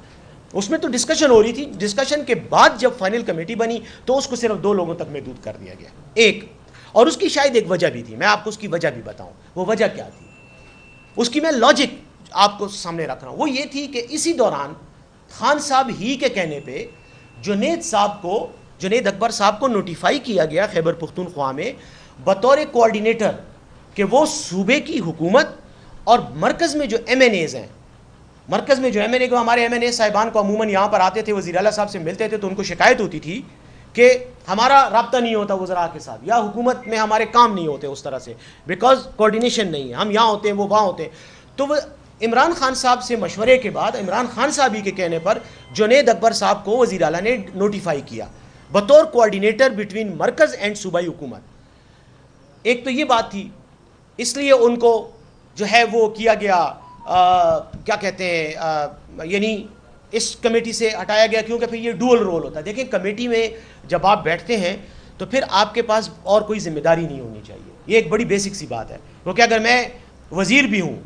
اس میں تو ڈسکشن ہو رہی تھی، ڈسکشن کے بعد جب فائنل کمیٹی بنی تو اس کو صرف 2 لوگوں تک محدود کر دیا گیا، ایک، اور اس کی شاید ایک وجہ بھی تھی، میں آپ کو اس کی وجہ بھی بتاؤں، وہ وجہ کیا تھی، اس کی میں لاجک آپ کو سامنے رکھ رہا ہوں۔ وہ یہ تھی کہ اسی دوران خان صاحب ہی کے کہنے پہ جنید اکبر صاحب کو نوٹیفائی کیا گیا خیبر پختونخوا میں بطور کوارڈینیٹر کہ وہ صوبے کی حکومت اور مرکز میں جو ایم این ایز ہیں، مرکز میں جو ایم این اے کو، ہمارے ایم این اے صاحبان کو عموماً یہاں پر آتے تھے، وزیر اعلیٰ صاحب سے ملتے تھے تو ان کو شکایت ہوتی تھی کہ ہمارا رابطہ نہیں ہوتا وزراء کے ساتھ، یا حکومت میں ہمارے کام نہیں ہوتے اس طرح سے، بیکاز کوارڈینیشن نہیں ہے، ہم یہاں ہوتے ہیں وہ وہاں ہوتے ہیں۔ تو وہ عمران خان صاحب سے مشورے کے بعد، عمران خان صاحب ہی کے کہنے پر جنید اکبر صاحب کو وزیر اعلیٰ نے نوٹیفائی کیا بطور کوارڈینیٹر بٹوین مرکز اینڈ صوبائی حکومت۔ ایک تو یہ بات تھی، اس لیے ان کو جو ہے وہ کیا گیا، کیا کہتے ہیں، یعنی اس کمیٹی سے ہٹایا گیا، کیونکہ پھر یہ ڈوئل رول ہوتا ہے۔ دیکھیں کمیٹی میں جب آپ بیٹھتے ہیں تو پھر آپ کے پاس اور کوئی ذمہ داری نہیں ہونی چاہیے، یہ ایک بڑی بیسک سی بات ہے، کیونکہ اگر میں وزیر بھی ہوں،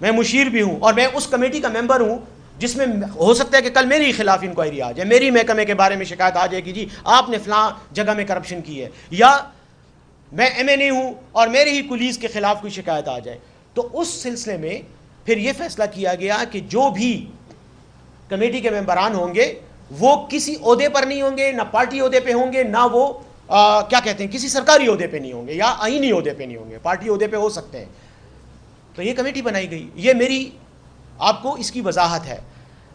میں مشیر بھی ہوں، اور میں اس کمیٹی کا ممبر ہوں جس میں ہو سکتا ہے کہ کل میرے خلاف انکوائری آ جائے، میری محکمے کے بارے میں شکایت آ جائے کہ جی آپ نے فلاں جگہ میں کرپشن کی ہے، یا میں ایم این اے ہوں اور میرے ہی کولیز کے خلاف کوئی شکایت آ جائے، تو اس سلسلے میں پھر یہ فیصلہ کیا گیا کہ جو بھی کمیٹی کے ممبران ہوں گے وہ کسی عہدے پر نہیں ہوں گے، نہ پارٹی عہدے پہ ہوں گے، نہ وہ کیا کہتے ہیں کسی سرکاری عہدے پہ نہیں ہوں گے، یا آئینی عہدے پہ نہیں ہوں گے، پارٹی عہدے پہ ہو سکتے ہیں۔ تو یہ کمیٹی بنائی گئی، یہ میری آپ کو اس کی وضاحت ہے۔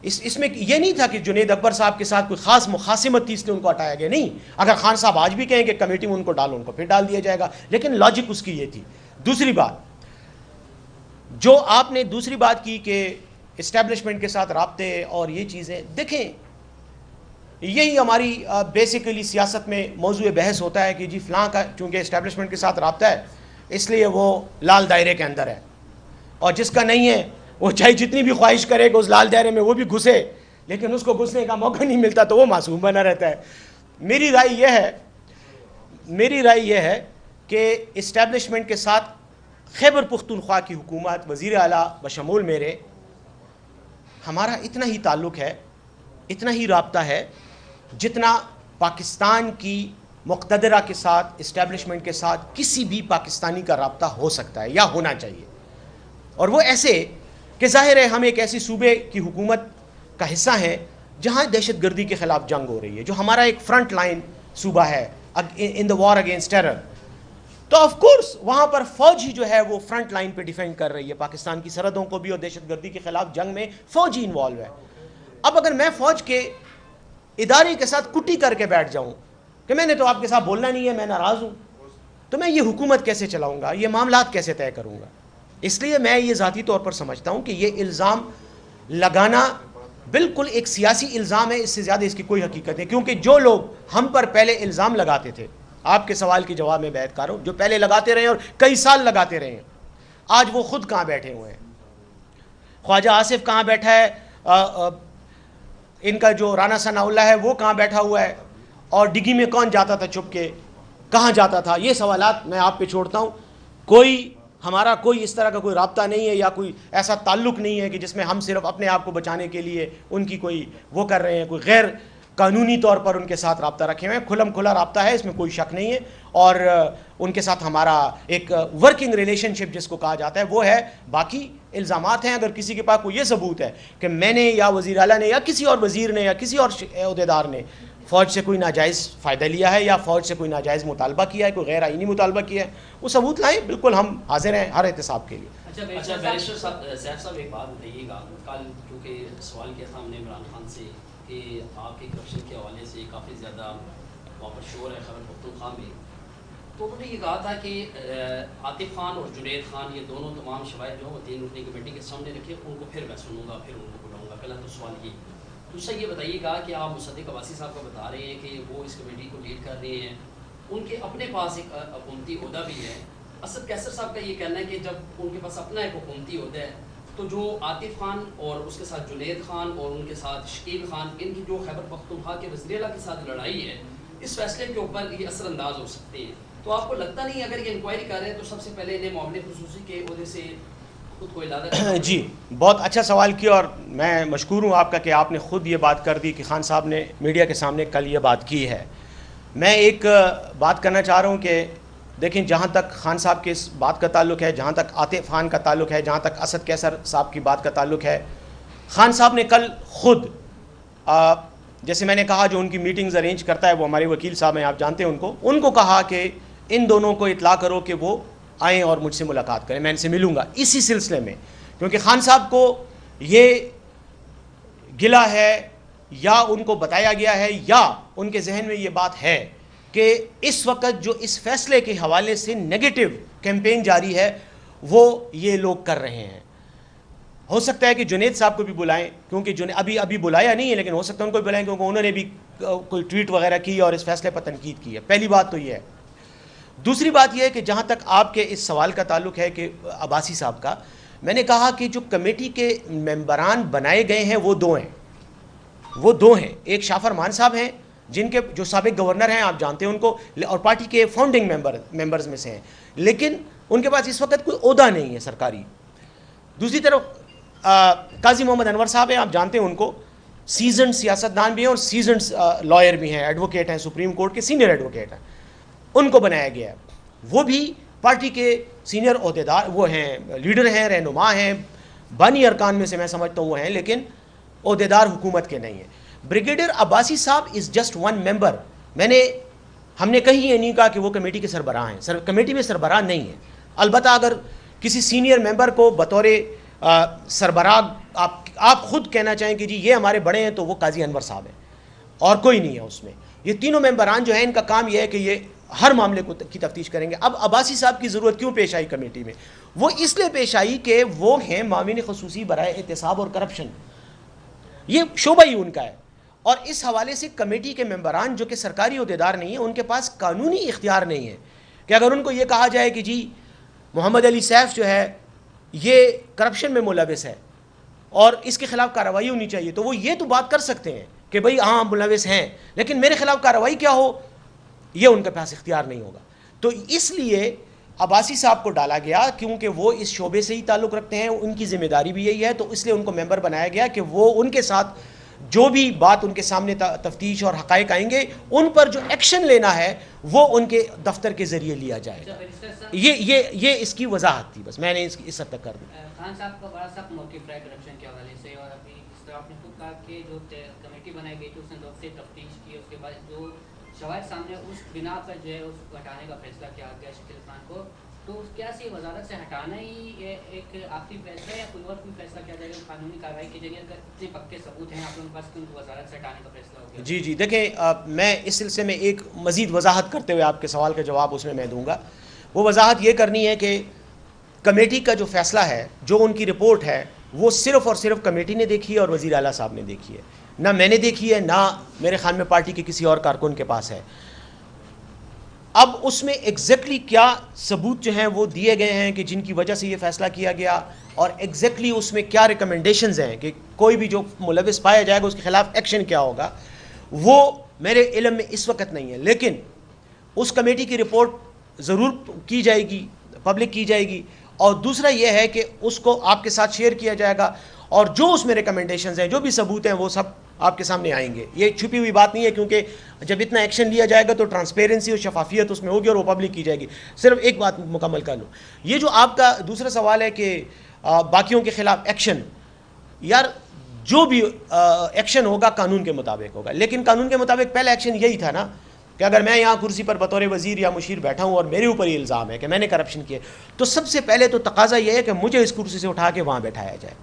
اس میں یہ نہیں تھا کہ جنید اکبر صاحب کے ساتھ کوئی خاص مخاصمت تھی اس لیے ان کو ہٹایا گیا، نہیں. اگر خان صاحب آج بھی کہیں کہ کمیٹی میں ان کو ڈالو، ان کو پھر ڈال دیا جائے گا، لیکن لاجک اس کی یہ تھی. دوسری بات جو آپ نے دوسری بات کی کہ اسٹیبلشمنٹ کے ساتھ رابطے اور یہ چیزیں، دیکھیں یہی ہماری بیسیکلی سیاست میں موضوع بحث ہوتا ہے کہ جی فلاں کا چونکہ اسٹیبلشمنٹ کے ساتھ رابطہ ہے اس لیے وہ لال دائرے کے اندر ہے، اور جس کا نہیں ہے وہ چاہے جتنی بھی خواہش کرے کہ اس لال دائرے میں وہ بھی گھسے لیکن اس کو گھسنے کا موقع نہیں ملتا تو وہ معصوم بنا رہتا ہے. میری رائے یہ ہے کہ اسٹیبلشمنٹ کے ساتھ خیبر پختونخوا کی حکومت، وزیر اعلیٰ بشمول میرے، ہمارا اتنا ہی تعلق ہے، اتنا ہی رابطہ ہے جتنا پاکستان کی مقتدرہ کے ساتھ، اسٹیبلشمنٹ کے ساتھ کسی بھی پاکستانی کا رابطہ ہو سکتا ہے یا ہونا چاہیے. اور وہ ایسے کہ ظاہر ہے ہم ایک ایسی صوبے کی حکومت کا حصہ ہیں جہاں دہشت گردی کے خلاف جنگ ہو رہی ہے، جو ہمارا ایک فرنٹ لائن صوبہ ہے ان دا وار اگینسٹ ٹیرر. تو آف کورس وہاں پر فوج ہی جو ہے وہ فرنٹ لائن پہ ڈیفینڈ کر رہی ہے پاکستان کی سرحدوں کو بھی، اور دہشت گردی کے خلاف جنگ میں فوج ہی انوالو ہے. اب اگر میں فوج کے ادارے کے ساتھ کٹی کر کے بیٹھ جاؤں کہ میں نے تو آپ کے ساتھ بولنا نہیں ہے، میں ناراض ہوں، تو میں یہ حکومت کیسے چلاؤں گا، یہ معاملات کیسے طے کروں گا؟ اس لیے میں یہ ذاتی طور پر سمجھتا ہوں کہ یہ الزام لگانا بالکل ایک سیاسی الزام ہے، اس سے زیادہ اس کی کوئی حقیقت نہیں. کیونکہ جو لوگ ہم پر پہلے الزام لگاتے تھے، آپ کے سوال کے جواب میں بیعت کر رہا ہوں، جو پہلے لگاتے رہے اور کئی سال لگاتے رہے ہیں، آج وہ خود کہاں بیٹھے ہوئے ہیں. خواجہ آصف کہاں بیٹھا ہے، ان کا جو رانا ثناء اللہ ہے وہ کہاں بیٹھا ہوا ہے، اور ڈگی میں کون جاتا تھا چھپ کے، کہاں جاتا تھا؟ یہ سوالات میں آپ پہ چھوڑتا ہوں. ہمارا کوئی اس طرح کا کوئی رابطہ نہیں ہے یا کوئی ایسا تعلق نہیں ہے کہ جس میں ہم صرف اپنے آپ کو بچانے کے لیے ان کی کوئی وہ کر رہے ہیں، کوئی غیر قانونی طور پر ان کے ساتھ رابطہ رکھے ہوئے ہیں. کھلم کھلا رابطہ ہے، اس میں کوئی شک نہیں ہے، اور ان کے ساتھ ہمارا ایک ورکنگ ریلیشن شپ جس کو کہا جاتا ہے وہ ہے. باقی الزامات ہیں، اگر کسی کے پاس کوئی یہ ثبوت ہے کہ میں نے یا وزیر اعلیٰ نے یا کسی اور وزیر نے یا کسی اور عہدیدار نے فوج سے کوئی ناجائز فائدہ لیا ہے یا فوج سے کوئی ناجائز مطالبہ کیا ہے، کوئی غیر آئینی مطالبہ کیا ہے، وہ ثبوت لائیں، بالکل ہم حاضر ہیں ہر احتساب کے لیے. اچھا بیرسٹر سیف صاحب ایک بات بتائیے گا، کل کیونکہ سوال کیا تھا ہم نے عمران خان سے کہ آپ کے کرپشن کے حوالے سے کافی زیادہ وہاں پر شور ہے خیبر پختونخوا میں، تو انہوں نے یہ کہا تھا کہ عاطف خان اور جنید خان یہ دونوں تمام شواہد جو ہوتی ہیں رکنی کمیٹی کے سامنے رکھے، ان کو پھر میں سنوں گا، پھر ان کو بلاؤں گا. پہلا تو سوال یہ. دوسرا یہ بتائیے گا کہ آپ مصدق عباسی صاحب کو بتا رہے ہیں کہ وہ اس کمیٹی کو لیڈ کر رہے ہیں، ان کے اپنے پاس ایک حکومتی عہدہ بھی ہے. اسد کیسر صاحب کا یہ کہنا ہے کہ جب ان کے پاس اپنا ایک حکومتی عہدہ ہے تو جو عاطف خان اور اس کے ساتھ جنید خان اور ان کے ساتھ شکیل خان، ان کی جو خیبر پختونخوا کے وزیر اعلیٰ کے ساتھ لڑائی ہے، اس فیصلے کے اوپر یہ اثر انداز ہو سکتے ہیں. تو آپ کو لگتا نہیں اگر یہ انکوائری کر رہے ہیں تو سب سے پہلے انہیں معاملے خصوصی کے عہدے سے خود کو علادہ؟ جی بہت اچھا سوال کیا، اور میں مشکور ہوں آپ کا کہ آپ نے خود یہ بات کر دی کہ خان صاحب نے میڈیا کے سامنے کل یہ بات کی ہے. میں ایک بات کرنا چاہ رہا ہوں کہ دیکھیں، جہاں تک خان صاحب کے اس بات کا تعلق ہے، جہاں تک عاطف خان کا تعلق ہے، جہاں تک اسد کیسر صاحب کی بات کا تعلق ہے، خان صاحب نے کل خود جیسے میں نے کہا جو ان کی میٹنگز ارینج کرتا ہے وہ ہمارے وکیل صاحب ہیں، آپ جانتے ہیں ان کو کہا کہ ان دونوں کو اطلاع کرو کہ وہ آئیں اور مجھ سے ملاقات کریں، میں ان سے ملوں گا اسی سلسلے میں. کیونکہ خان صاحب کو یہ گلا ہے یا ان کو بتایا گیا ہے یا ان کے ذہن میں یہ بات ہے کہ اس وقت جو اس فیصلے کے حوالے سے نیگیٹو کیمپین جاری ہے وہ یہ لوگ کر رہے ہیں. ہو سکتا ہے کہ جنید صاحب کو بھی بلائیں، کیونکہ ابھی بلایا نہیں ہے، لیکن ہو سکتا ہے ان کو بھی بلائیں کیونکہ انہوں نے بھی کوئی ٹویٹ وغیرہ کی اور اس فیصلے پر تنقید کی ہے. پہلی بات تو یہ ہے. دوسری بات یہ ہے کہ جہاں تک آپ کے اس سوال کا تعلق ہے کہ عباسی صاحب کا، میں نے کہا کہ جو کمیٹی کے ممبران بنائے گئے ہیں وہ دو ہیں. ایک شاہ فرمان صاحب ہیں جن کے جو سابق گورنر ہیں، آپ جانتے ہیں ان کو، اور پارٹی کے فاؤنڈنگ ممبرز میں سے ہیں، لیکن ان کے پاس اس وقت کوئی عہدہ نہیں ہے سرکاری. دوسری طرف قاضی محمد انور صاحب ہیں، آپ جانتے ہیں ان کو، سیزنڈ سیاستدان بھی ہیں اور سیزنڈ لائر بھی ہیں، ایڈوکیٹ ہیں، سپریم کورٹ کے سینئر ایڈوکیٹ ہیں. ان کو بنایا گیا ہے. وہ بھی پارٹی کے سینئر عہدیدار وہ ہیں، لیڈر ہیں، رہنما ہیں، بانی ارکان میں سے میں سمجھتا ہوں وہ ہیں، لیکن عہدیدار حکومت کے نہیں ہیں. بریگیڈیئر عباسی صاحب از جسٹ ون ممبر. ہم نے کہیں یہ نہیں کہا کہ وہ کمیٹی کے سربراہ ہیں، کمیٹی میں سربراہ نہیں ہیں. البتہ اگر کسی سینئر ممبر کو بطور سربراہ آپ خود کہنا چاہیں کہ جی یہ ہمارے بڑے ہیں تو وہ قاضی انور صاحب ہیں اور کوئی نہیں ہے اس میں. یہ تینوں ممبران جو ہیں ان کا کام یہ ہے کہ یہ ہر معاملے کی تفتیش کریں گے. اب عباسی صاحب کی ضرورت کیوں پیش آئی کمیٹی میں؟ وہ اس لیے پیش آئی کہ وہ ہیں معاون خصوصی برائے احتساب اور کرپشن، یہ شعبہ ہی ان کا ہے. اور اس حوالے سے کمیٹی کے ممبران جو کہ سرکاری عہدیدار نہیں ہیں ان کے پاس قانونی اختیار نہیں ہے کہ اگر ان کو یہ کہا جائے کہ جی محمد علی سیف جو ہے یہ کرپشن میں ملوث ہے اور اس کے خلاف کارروائی ہونی چاہیے، تو وہ یہ تو بات کر سکتے ہیں کہ بھئی ہاں ملوث ہیں، لیکن میرے خلاف کارروائی کیا ہو یہ ان کے پاس اختیار نہیں ہوگا. تو اس لیے عباسی صاحب کو ڈالا گیا کیونکہ وہ اس شعبے سے ہی تعلق رکھتے ہیں، ان کی ذمہ داری بھی یہی ہے، تو اس لیے ان کو ممبر بنایا گیا کہ وہ ان کے ساتھ جو بھی بات ان کے سامنے تفتیش اور حقائق آئیں گے ان پر جو ایکشن لینا ہے وہ ان کے دفتر کے ذریعے لیا جائے گا. یہ اس کی وضاحت تھی، بس میں نے اس حد تک کر دی. خان صاحب کا بڑا سخت موقف رہا ہے کرپشن کے حوالے سے، اور ابھی اس طرح آپ نے خود کہا کہ جو کمیٹی بنائی گئی تھی اس نے دو سے تفتیش کی، اس کے بعد جو شواہد سامنے اس بنا پر جو ہے اس کو ہٹانے کا فیصلہ کیا گیا شکیل خان کو، تو کیا سی وزارت سے ہٹانا ہی ایک آخری فیصلہ ہے یا کوئی اور کوئی فیصلہ کیا جائے گا قانونی کارروائی کے ذریعے؟ اگر اتنے پکے ثبوت ہیں آپ لوگوں کے پاس کہ ان کو وزارت سے ہٹانے کا فیصلہ ہو گیا؟ جی دیکھیں میں اس سلسلے میں ایک مزید وضاحت کرتے ہوئے آپ کے سوال کا جواب اس میں دوں گا. وہ وضاحت یہ کرنی ہے کہ کمیٹی کا جو فیصلہ ہے، جو ان کی رپورٹ ہے، وہ صرف اور صرف کمیٹی نے دیکھی ہے اور وزیر اعلیٰ صاحب نے دیکھی ہے، نہ میں نے دیکھی ہے، نہ میرے خیال میں پارٹی کے کسی اور کارکن کے پاس ہے. اب اس میں ایگزیکٹلی کیا ثبوت جو ہیں وہ دیے گئے ہیں کہ جن کی وجہ سے یہ فیصلہ کیا گیا، اور ایگزیکٹلی اس میں کیا ریکمنڈیشنز ہیں کہ کوئی بھی جو ملوث پایا جائے گا اس کے خلاف ایکشن کیا ہوگا، وہ میرے علم میں اس وقت نہیں ہے. لیکن اس کمیٹی کی رپورٹ ضرور کی جائے گی، پبلک کی جائے گی، اور دوسرا یہ ہے کہ اس کو آپ کے ساتھ شیئر کیا جائے گا، اور جو اس میں ریکمنڈیشنز ہیں، جو بھی ثبوت ہیں، وہ سب آپ کے سامنے آئیں گے. یہ چھپی ہوئی بات نہیں ہے، کیونکہ جب اتنا ایکشن لیا جائے گا تو ٹرانسپیرنسی اور شفافیت اس میں ہوگی اور وہ پبلک کی جائے گی. صرف ایک بات مکمل کر لوں، یہ جو آپ کا دوسرا سوال ہے کہ باقیوں کے خلاف ایکشن، یار جو بھی ایکشن ہوگا قانون کے مطابق ہوگا، لیکن قانون کے مطابق پہلا ایکشن یہی تھا نا کہ اگر میں یہاں کرسی پر بطور وزیر یا مشیر بیٹھا ہوں اور میرے اوپر یہ الزام ہے کہ میں نے کرپشن کیا، تو سب سے پہلے تو تقاضا یہ ہے کہ مجھے اس کرسی سے اٹھا کے وہاں بیٹھایا جائے.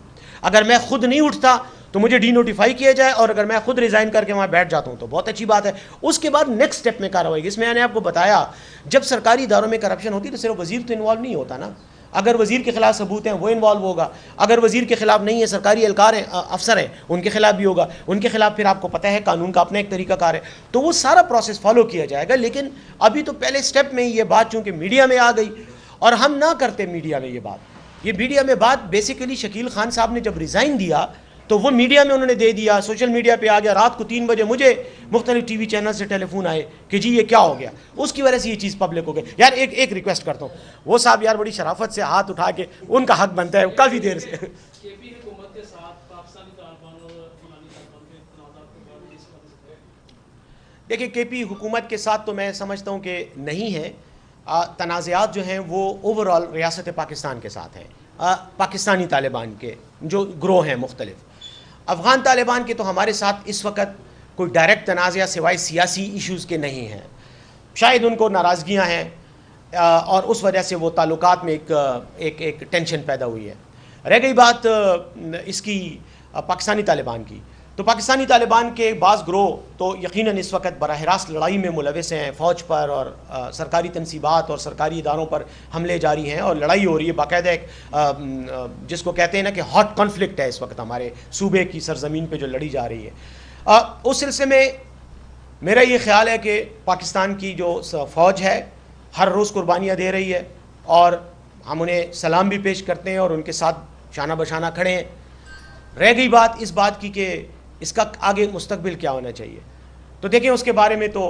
اگر میں خود نہیں اٹھتا تو مجھے ڈی نوٹیفائی کیا جائے، اور اگر میں خود ریزائن کر کے وہاں بیٹھ جاتا ہوں تو بہت اچھی بات ہے. اس کے بعد نیکسٹ اسٹیپ میں کارروائی. اس میں نے آپ کو بتایا جب سرکاری اداروں میں کرپشن ہوتی ہے تو صرف وزیر تو انوالو نہیں ہوتا نا. اگر وزیر کے خلاف ثبوت ہیں وہ انوالو ہوگا، اگر وزیر کے خلاف نہیں ہے، سرکاری اہلکار ہیں، افسر ہیں، ان کے خلاف بھی ہوگا. ان کے خلاف پھر آپ کو پتہ ہے قانون کا اپنا ایک طریقہ کار ہے، تو وہ سارا پروسیس فالو کیا جائے گا. لیکن ابھی تو پہلے اسٹیپ میں یہ بات چونکہ میڈیا میں آ گئی، اور ہم نہ کرتے میڈیا میں یہ میڈیا میں بات بیسیکلی شکیل خان صاحب نے جب ریزائن دیا تو وہ میڈیا میں انہوں نے دے دیا، سوشل میڈیا پہ آ گیا. رات کو 3 بجے مجھے مختلف ٹی وی چینل سے ٹیلی فون آئے کہ جی یہ کیا ہو گیا. اس کی وجہ سے یہ چیز پبلک ہو گئی. یار ایک ریکویسٹ کرتا ہوں، وہ صاحب یار بڑی شرافت سے ہاتھ اٹھا کے، ان کا حق بنتا ہے کافی دیر سے. دیکھیں کے پی حکومت کے ساتھ تو میں سمجھتا ہوں کہ نہیں ہے. تنازعات جو ہیں وہ اوورال ریاست پاکستان کے ساتھ ہیں، پاکستانی طالبان کے جو گروہ ہیں مختلف. افغان طالبان کے تو ہمارے ساتھ اس وقت کوئی ڈائریکٹ تنازع سوائے سیاسی ایشوز کے نہیں ہیں. شاید ان کو ناراضگیاں ہیں اور اس وجہ سے وہ تعلقات میں ایک ٹینشن پیدا ہوئی ہے. رہ گئی بات اس کی پاکستانی طالبان کی، تو پاکستانی طالبان کے بعض گروہ تو یقیناً اس وقت براہ راست لڑائی میں ملوث ہیں. فوج پر اور سرکاری تنصیبات اور سرکاری اداروں پر حملے جاری ہیں اور لڑائی ہو رہی ہے. باقاعدہ ایک جس کو کہتے ہیں نا کہ ہاٹ کانفلکٹ ہے اس وقت ہمارے صوبے کی سرزمین پہ جو لڑی جا رہی ہے. اس سلسلے میں میرا یہ خیال ہے کہ پاکستان کی جو فوج ہے ہر روز قربانیاں دے رہی ہے، اور ہم انہیں سلام بھی پیش کرتے ہیں اور ان کے ساتھ شانہ بشانہ کھڑے ہیں. رہ گئی بات اس بات کی کہ اس کا آگے مستقبل کیا ہونا چاہیے، تو دیکھیں اس کے بارے میں تو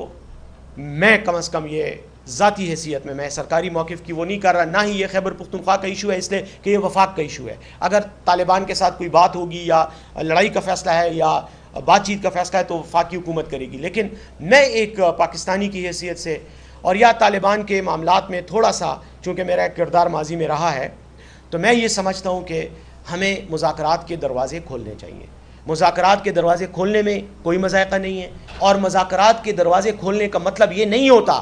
میں کم از کم یہ ذاتی حیثیت میں سرکاری موقف کی وہ نہیں کر رہا. نہ ہی یہ خیبر پختونخوا کا ایشو ہے اس لیے کہ یہ وفاق کا ایشو ہے. اگر طالبان کے ساتھ کوئی بات ہوگی یا لڑائی کا فیصلہ ہے یا بات چیت کا فیصلہ ہے تو وفاقی حکومت کرے گی. لیکن میں ایک پاکستانی کی حیثیت سے اور یا طالبان کے معاملات میں تھوڑا سا چونکہ میرا کردار ماضی میں رہا ہے، تو میں یہ سمجھتا ہوں کہ ہمیں مذاکرات کے دروازے کھولنے چاہیے. مذاکرات کے دروازے کھولنے میں کوئی مذائقہ نہیں ہے، اور مذاکرات کے دروازے کھولنے کا مطلب یہ نہیں ہوتا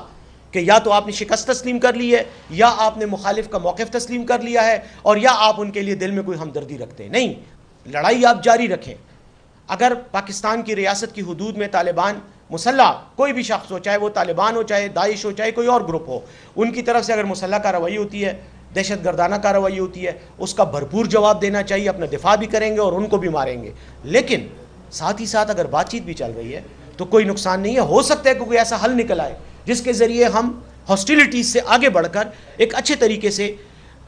کہ یا تو آپ نے شکست تسلیم کر لی ہے یا آپ نے مخالف کا موقف تسلیم کر لیا ہے اور یا آپ ان کے لیے دل میں کوئی ہمدردی رکھتے ہیں. نہیں, لڑائی آپ جاری رکھیں. اگر پاکستان کی ریاست کی حدود میں طالبان مسلح کوئی بھی شخص ہو, چاہے وہ طالبان ہو, چاہے داعش ہو, چاہے کوئی اور گروپ ہو, ان کی طرف سے اگر مسلح کارروائی ہوتی ہے, دہشت گردانہ کارروائی ہوتی ہے, اس کا بھرپور جواب دینا چاہیے. اپنا دفاع بھی کریں گے اور ان کو بھی ماریں گے. لیکن ساتھ ہی ساتھ اگر بات چیت بھی چل رہی ہے تو کوئی نقصان نہیں ہے. ہو سکتا ہے کہ کوئی ایسا حل نکل آئے جس کے ذریعے ہم ہاسٹیلیٹیز سے آگے بڑھ کر ایک اچھے طریقے سے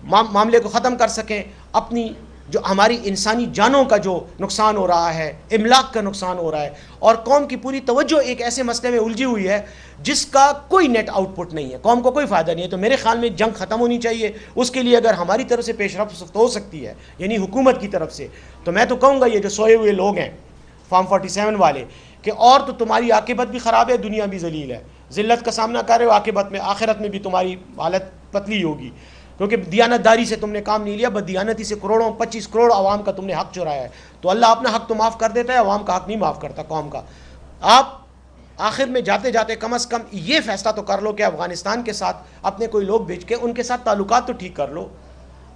معاملے کو ختم کر سکیں. اپنی جو ہماری انسانی جانوں کا جو نقصان ہو رہا ہے, املاک کا نقصان ہو رہا ہے, اور قوم کی پوری توجہ ایک ایسے مسئلے میں الجھی ہوئی ہے جس کا کوئی نیٹ آؤٹ پٹ نہیں ہے, قوم کو کوئی فائدہ نہیں ہے, تو میرے خیال میں جنگ ختم ہونی چاہیے. اس کے لیے اگر ہماری طرف سے پیش رفت ہو سکتی ہے, یعنی حکومت کی طرف سے, تو میں تو کہوں گا یہ جو سوئے ہوئے لوگ ہیں فارم 47 والے, کہ اور تو تمہاری عاقبت بھی خراب ہے, دنیا بھی ذلیل ہے, ذلت کا سامنا کر رہے ہو, عاقبت میں آخرت میں بھی تمہاری حالت پتلی ہوگی, کیونکہ دیانت داری سے تم نے کام نہیں لیا, بددیانتی سے کروڑوں 25 کروڑ عوام کا تم نے حق چرایا ہے. تو اللہ اپنا حق تو معاف کر دیتا ہے, عوام کا حق نہیں معاف کرتا قوم کا. آپ آخر میں جاتے جاتے کم از کم یہ فیصلہ تو کر لو کہ افغانستان کے ساتھ اپنے کوئی لوگ بھیج کے ان کے ساتھ تعلقات تو ٹھیک کر لو.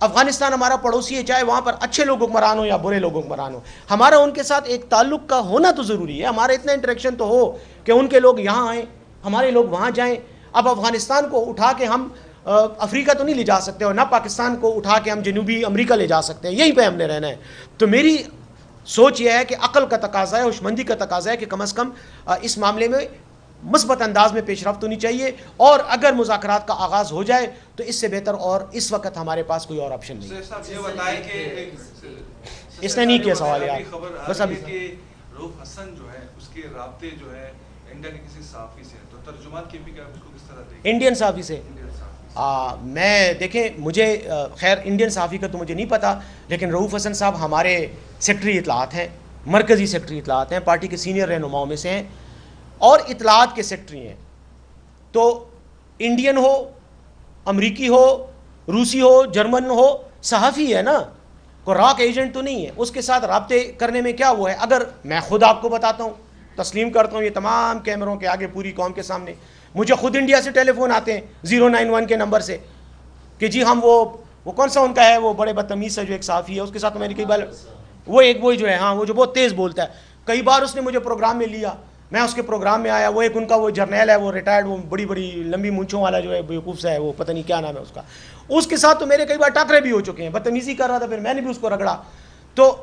افغانستان ہمارا پڑوسی ہے, چاہے وہاں پر اچھے لوگ حکمران ہو یا برے لوگ حکمران ہو, ہمارا ان کے ساتھ ایک تعلق کا ہونا تو ضروری ہے. ہمارا اتنا انٹریکشن تو ہو کہ ان کے لوگ یہاں آئیں, ہمارے لوگ وہاں جائیں. اب افغانستان کو اٹھا کے ہم افریقہ تو نہیں لے جا سکتے, اور نہ پاکستان کو اٹھا کے ہم جنوبی امریکہ لے جا سکتے ہیں, یہیں پہ ہم نے رہنا ہے. تو میری سوچ یہ ہے کہ عقل کا تقاضا ہے, ہوشمندی کا تقاضا ہے کہ کم از کم اس معاملے میں مثبت انداز میں پیش رفت ہونی چاہیے, اور اگر مذاکرات کا آغاز ہو جائے تو اس سے بہتر اور اس وقت ہمارے پاس کوئی اور آپشن نہیں. اس نے نہیں کیا سوال یار, بس ابھی رؤوف حسن جو ہے اس کے رابطے جو ہے انڈیا کے کسی صحافی سے, تو ترجمان کے بھی اس کو کس طرح دیکھیں؟ انڈین صحافی سے میں دیکھیں, مجھے خیر انڈین صحافی کا تو مجھے نہیں پتا, لیکن رؤوف حسن صاحب ہمارے سیکٹری اطلاعات ہیں, مرکزی سیکٹری اطلاعات ہیں, پارٹی کے سینئر رہنماؤں میں سے ہیں, اور اطلاعات کے سیکٹری ہیں. تو انڈین ہو, امریکی ہو, روسی ہو, جرمن ہو, صحافی ہے نا, کوئی راک ایجنٹ تو نہیں ہے. اس کے ساتھ رابطے کرنے میں کیا وہ ہے؟ اگر میں خود آپ کو بتاتا ہوں, تسلیم کرتا ہوں یہ تمام کیمروں کے آگے پوری قوم کے سامنے, مجھے خود انڈیا سے ٹیلی فون آتے ہیں 091 کے نمبر سے کہ جی ہم وہ کون سا ان کا ہے وہ بڑے بدتمیز سے جو ایک صحافی ہے, اس کے ساتھ تو میں نے کئی بار وہ ایک وہی جو ہے, ہاں وہ جو بہت تیز بولتا ہے, کئی بار اس نے مجھے پروگرام میں لیا, میں اس کے پروگرام میں آیا. وہ ایک ان کا وہ جرنیل ہے, وہ ریٹائرڈ, وہ بڑی بڑی لمبی مونچھوں والا جو ہے بیوقوف سا ہے, وہ پتہ نہیں کیا نام ہے اس کا, اس کے ساتھ تو میرے کئی بار ٹاکرے بھی ہو چکے ہیں, بدتمیزی کر رہا تھا, پھر میں نے بھی اس کو رگڑا. تو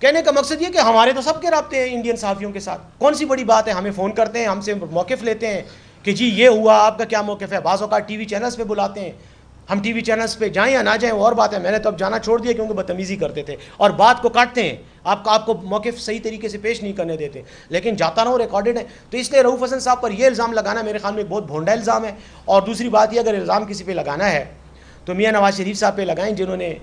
کہنے کا مقصد یہ کہ ہمارے تو سب کے رابطے ہیں انڈین صحافیوں کے ساتھ, کون سی بڑی بات ہے؟ ہمیں فون کرتے ہیں, ہم سے موقف لیتے ہیں کہ جی یہ ہوا, آپ کا کیا موقف ہے. بعض اوقات ٹی وی چینلز پہ بلاتے ہیں, ہم ٹی وی چینلز پہ جائیں یا نہ جائیں وہ اور بات ہے. میں نے تو اب جانا چھوڑ دیا کیونکہ بدتمیزی کرتے تھے اور بات کو کاٹتے ہیں, آپ کو موقف صحیح طریقے سے پیش نہیں کرنے دیتے, لیکن جاتا رہو, ریکارڈڈ ہے. تو اس لیے رؤوف حسن صاحب پر یہ الزام لگانا میرے خیال میں ایک بہت بھونڈا الزام ہے. اور دوسری بات یہ, اگر الزام کسی پہ لگانا ہے تو میاں نواز شریف صاحب پہ لگائیں, جنہوں نے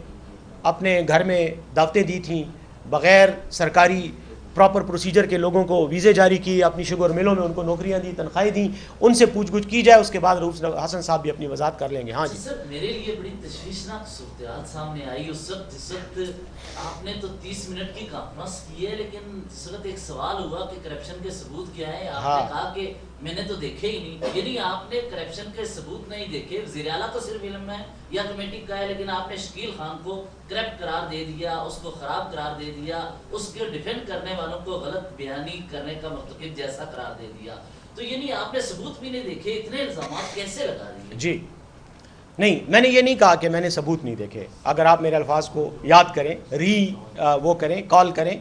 اپنے گھر میں دعوتیں دی تھیں, بغیر سرکاری پراپر پروسیجر کے لوگوں کو ویزے جاری کیے, اپنی شوگر ملوں میں ان کو نوکریاں دی, تنخواہیں دیں, ان سے پوچھ گچھ کی جائے. اس کے بعد رؤوف حسن صاحب بھی اپنی وضاحت کر لیں گے. ہاں جی سر, میرے لیے بڑی تشویشناک صورتحال سامنے آئی اس وقت جس وقت آپ نے تو 30 منٹ کی کانفرنس کی ہے, لیکن جس وقت ایک سوال ہوا کہ کرپشن کے ثبوت کیا ہے, آپ نے کہا کہ میں نے تو دیکھے ہی نہیں. یعنی آپ نے کرپشن کے ثبوت نہیں دیکھے, وزیر اعلیٰ تو صرف علم ہے یا کمیٹی کا ہے, لیکن آپ نے شکیل خان کو کرپٹ قرار دے دیا, اس کو خراب قرار دے دیا, اس کے ڈیفینڈ کرنے والوں کو غلط بیانی کرنے کا مرتکب جیسا قرار دے دیا. تو یعنی آپ نے ثبوت بھی نہیں دیکھے, اتنے الزامات کیسے لگا دیے؟ جی نہیں, میں نے یہ نہیں کہا کہ میں نے ثبوت نہیں دیکھے. اگر آپ میرے الفاظ کو یاد کریں, وہ کریں, کال کریں,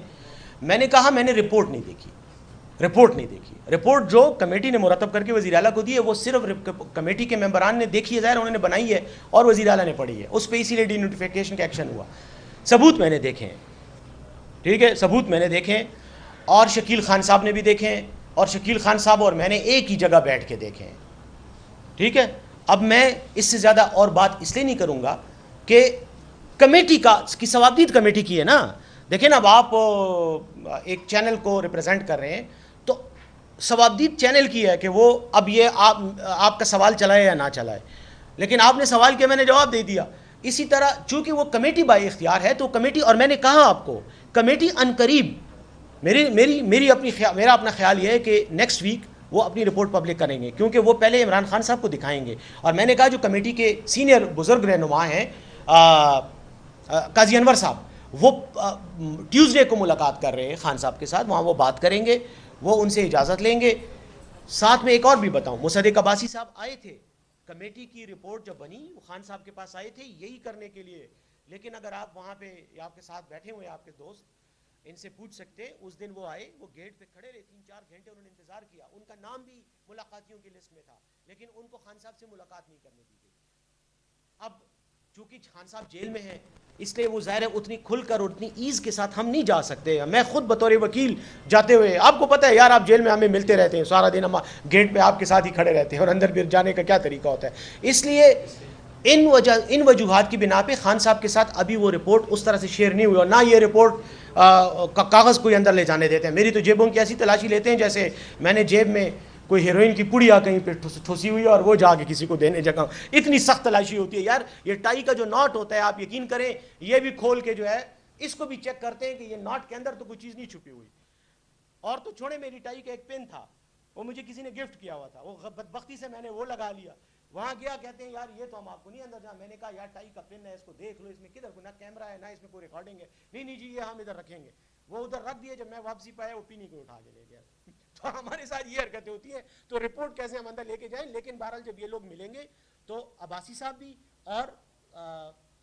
میں نے کہا میں نے رپورٹ نہیں دیکھی. رپورٹ جو کمیٹی نے مرتب کر کے وزیر اعلیٰ کو دی ہے وہ صرف کمیٹی کے ممبران نے دیکھی ہے, ظاہر انہوں نے بنائی ہے اور وزیر اعلیٰ نے پڑھی ہے, اس پہ اسی لیے ڈی نوٹیفیکیشن کا ایکشن ہوا. ثبوت میں نے دیکھے ہیں, ٹھیک ہے, ثبوت میں نے دیکھے ہیں, اور شکیل خان صاحب نے بھی دیکھے ہیں, اور شکیل خان صاحب اور میں نے ایک ہی جگہ بیٹھ کے دیکھے ہیں. ٹھیک ہے, اب میں اس سے زیادہ اور بات اس لیے نہیں کروں گا کہ کمیٹی کی ثوابدید کمیٹی کی ہے نا. دیکھیں نا, اب آپ ایک چینل کو ریپرزینٹ کر رہے ہیں تو ثوابدید چینل کی ہے کہ وہ اب یہ آپ کا سوال چلائے یا نہ چلائے, لیکن آپ نے سوال کیا, میں نے جواب دے دیا. اسی طرح چونکہ وہ کمیٹی بائی اختیار ہے تو کمیٹی, اور میں نے کہا آپ کو کمیٹی ان قریب, میرا اپنا خیال یہ ہے کہ نیکسٹ ویک وہ اپنی رپورٹ پبلک کریں گے، کیونکہ وہ پہلے عمران خان صاحب کو دکھائیں گے. اور میں نے کہا جو کمیٹی کے سینئر بزرگ رہنما ہیں قاضی انور صاحب، وہ ٹیوزڈے کو ملاقات کر رہے ہیں خان صاحب کے ساتھ، وہاں وہ بات کریں گے، وہ ان سے اجازت لیں گے. ساتھ میں ایک اور بھی بتاؤں، مصدق عباسی صاحب آئے تھے، کمیٹی کی رپورٹ جب بنی وہ خان صاحب کے پاس آئے تھے یہی کرنے کے لیے. لیکن اگر آپ وہاں پہ یا آپ کے ساتھ بیٹھے ہوئے آپ کے دوست ان سے پوچھ سکتے، اس دن وہ آئے، وہ گیٹ پہ کھڑے رہے 3-4 گھنٹے، انہوں نے انتظار کیا. ان کا نام بھی ملاقاتیوں کی لسٹ میں تھا، لیکن ان کو خان صاحب سے ملاقات نہیں کرنے دی گئی. اب چونکہ خان صاحب جیل میں ہیں، اس لیے وہ ظاہر ہے اتنی کھل کر اور اتنی ایز کے ساتھ ہم نہیں جا سکتے. میں خود بطور وکیل جاتے ہوئے، آپ کو پتہ ہے یار، آپ جیل میں ہمیں ملتے رہتے ہیں سارا دن، ہم گیٹ پہ آپ کے ساتھ ہی کھڑے رہتے ہیں اور اندر بھی جانے کا کیا طریقہ ہوتا ہے. اس لیے ان وجوہات کی بنا پہ خان صاحب کے ساتھ ابھی وہ رپورٹ اس طرح سے شیئر نہیں ہوئی، اور نہ یہ رپورٹ کاغذ کوئی اندر لے جانے دیتے ہیں. میری تو جیبوں کی ایسی تلاشی لیتے ہیں جیسے میں نے جیب میں کوئی ہیروئن کی پڑیا کہیں پہ ٹھوسی ہوئی اور وہ جا کے کسی کو دینے جگہ. اتنی سخت تلاشی ہوتی ہے یار. یہ ٹائی کا جو ناٹ ہوتا ہے، آپ یقین کریں یہ بھی کھول کے جو ہے اس کو بھی چیک کرتے ہیں کہ یہ ناٹ کے اندر تو کوئی چیز نہیں چھپی ہوئی. اور تو چھوڑے، میری ٹائی کا ایک پن تھا، وہ مجھے کسی نے گفٹ کیا ہوا تھا، وہ بدبختی سے میں نے وہ لگا لیا. وہاں گیا، کہتے ہیں یار یہ تو ہم آپ کو نہیں اندر جانا. میں نے کہا یار ٹائی کا پن ہے، اس کو دیکھ لو، اس میں کدھر کو نہ کیمرہ ہے نہ اس میں کوئی ریکارڈنگ ہے. نہیں جی یہ ہم ادھر رکھیں گے. وہ ادھر رکھ دیے. جب میں واپسی پایا وہ پینی کو اٹھا کے لے گیا. تو ہمارے ساتھ یہ حرکتیں ہوتی ہیں. تو رپورٹ کیسے ہم اندر لے کے جائیں. لیکن بہرحال جب یہ لوگ ملیں گے تو عباسی صاحب بھی اور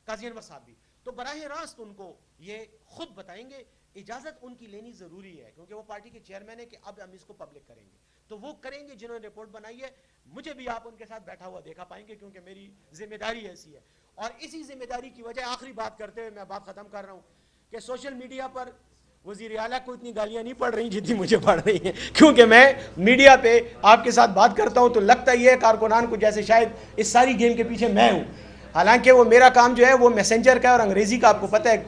قاضی انور صاحب بھی، تو براہ راست ان کو یہ خود بتائیں گے. اجازت ان کی لینی ضروری ہے کیونکہ وہ پارٹی کے چیئرمین ہے کہ اب ہم اس کو پبلک کریں گے. تو وہ کریں گے جنہوں نے رپورٹ بنائی ہے. مجھے بھی آپ ان کے ساتھ بیٹھا ہوا دیکھا پائیں گے کیونکہ میری ذمہ داری ایسی ہے. اور اسی ذمہ داری کی وجہ، آخری بات کرتے ہوئے میں بات ختم کر رہا ہوں، کہ سوشل میڈیا پر وزیر اعلیٰ کو اتنی گالیاں نہیں پڑ رہی جتنی مجھے پڑ رہی ہیں، کیونکہ میں میڈیا پہ آپ کے ساتھ بات کرتا ہوں تو لگتا ہی ہے کارکنان کو جیسے شاید اس ساری گیم کے پیچھے میں ہوں. حالانکہ وہ میرا کام جو ہے وہ میسنجر کا ہے، اور انگریزی کا آپ کو پتہ ہے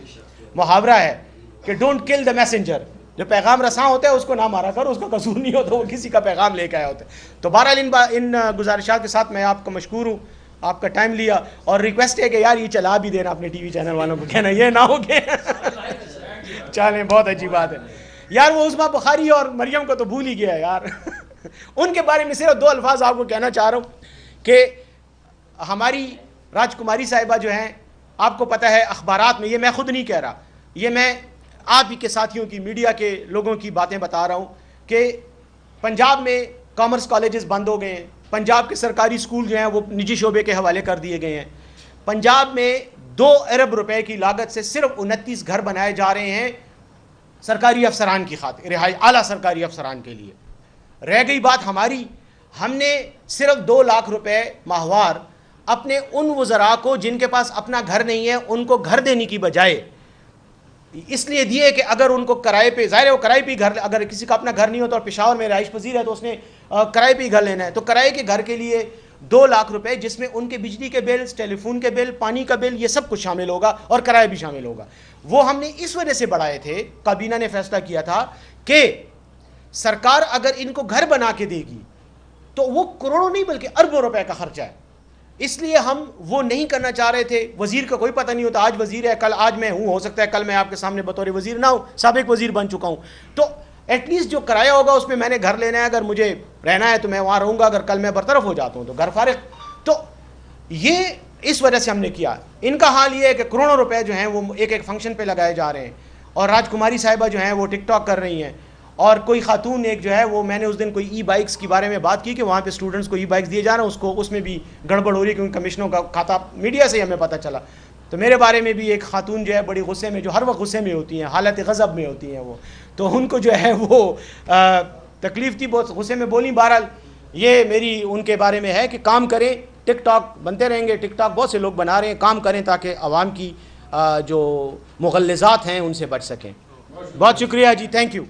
محاورہ ہے کہ ڈونٹ کل دا میسنجر. جو پیغام رساں ہوتا ہے اس کو نہ مارا کرو، اس کا قصور نہیں ہوتا، وہ کسی کا پیغام لے کے آیا ہوتا ہے. تو بہرحال ان گزارشات کے ساتھ میں آپ کا مشکور ہوں، آپ کا ٹائم لیا، اور ریکویسٹ ہے کہ یار یہ چلا بھی دینا اپنے ٹی وی چینل والوں کو، کہنا یہ نہ ہو کہ چلیں بہت اچھی بات ہے. یار وہ عظمیٰ بخاری اور مریم کو تو بھول ہی گیا ہے یار. ان کے بارے میں صرف 2 الفاظ آپ کو کہنا چاہ رہا ہوں کہ ہماری راج کماری صاحبہ جو ہیں، آپ کو پتہ ہے اخبارات میں، یہ میں خود نہیں کہہ رہا، یہ میں آپ ہی کے ساتھیوں کی، میڈیا کے لوگوں کی باتیں بتا رہا ہوں کہ پنجاب میں کامرس کالجز بند ہو گئے ہیں، پنجاب کے سرکاری سکول جو ہیں وہ نجی شعبے کے حوالے کر دیے گئے ہیں. پنجاب میں 2 ارب روپے کی لاگت سے صرف 29 گھر بنائے جا رہے ہیں سرکاری افسران کی خاطر، اعلیٰ سرکاری افسران کے لیے. رہ گئی بات ہماری، ہم نے صرف 2 لاکھ روپے ماہوار اپنے ان وزراء کو جن کے پاس اپنا گھر نہیں ہے ان کو گھر دینے کی بجائے اس لیے دیے کہ اگر ان کو کرائے پہ، ظاہر ہے وہ کرائے پہ گھر، اگر کسی کا اپنا گھر نہیں ہوتا اور پشاور میں رہائش پذیر ہے تو اس نے کرائے پہ گھر لینا ہے، تو کرائے کے گھر کے لیے 2 لاکھ روپے، جس میں ان کے بجلی کے بل، ٹیلی فون کے بل، پانی کا بل، یہ سب کچھ شامل ہوگا اور کرایہ بھی شامل ہوگا. وہ ہم نے اس وجہ سے بڑھائے تھے، کابینہ نے فیصلہ کیا تھا کہ سرکار اگر ان کو گھر بنا کے دے گی تو وہ کروڑوں نہیں بلکہ اربوں روپے کا خرچہ ہے. اس لیے ہم وہ نہیں کرنا چاہ رہے تھے. وزیر کا کوئی پتہ نہیں ہوتا، آج وزیر ہے، کل آج میں ہوں، ہو سکتا ہے کل میں آپ کے سامنے بطور وزیر نہ ہوں، سابق وزیر بن چکا ہوں. تو ایٹ لیسٹ جو کرایہ ہوگا اس میں میں نے گھر لینا ہے، اگر مجھے رہنا ہے تو میں وہاں رہوں گا، اگر کل میں برطرف ہو جاتا ہوں تو گھر فارغ. تو یہ اس وجہ سے ہم نے کیا. ان کا حال یہ ہے کہ کروڑوں روپے جو ہیں وہ ایک فنکشن پہ لگائے جا رہے ہیں، اور راج کماری صاحبہ جو ہیں وہ ٹک ٹاک کر رہی ہیں، اور کوئی خاتون ایک جو ہے وہ، میں نے اس دن کوئی ای بائکس کے بارے میں بات کی کہ وہاں پہ اسٹوڈنٹس کو ای بائکس دیے جا رہے ہیں، اس میں بھی گڑبڑ ہو رہی ہے کیونکہ کمشنوں کا کھاتا میڈیا سے ہمیں پتہ چلا. تو میرے بارے میں بھی ایک خاتون جو ہے بڑی غصے میں، جو ہر وقت غصے میں ہوتی ہیں، حالت غضب میں ہوتی ہیں وہ، تو ان کو جو ہے وہ تکلیف تھی، بہت غصے میں بولی. بہرحال یہ میری ان کے بارے میں ہے کہ کام کریں، ٹک ٹاک بنتے رہیں گے، ٹک ٹاک بہت سے لوگ بنا رہے ہیں، کام کریں تاکہ عوام کی جو مغلظات ہیں ان سے بچ سکیں. بہت شکریہ جی، تھینک یو.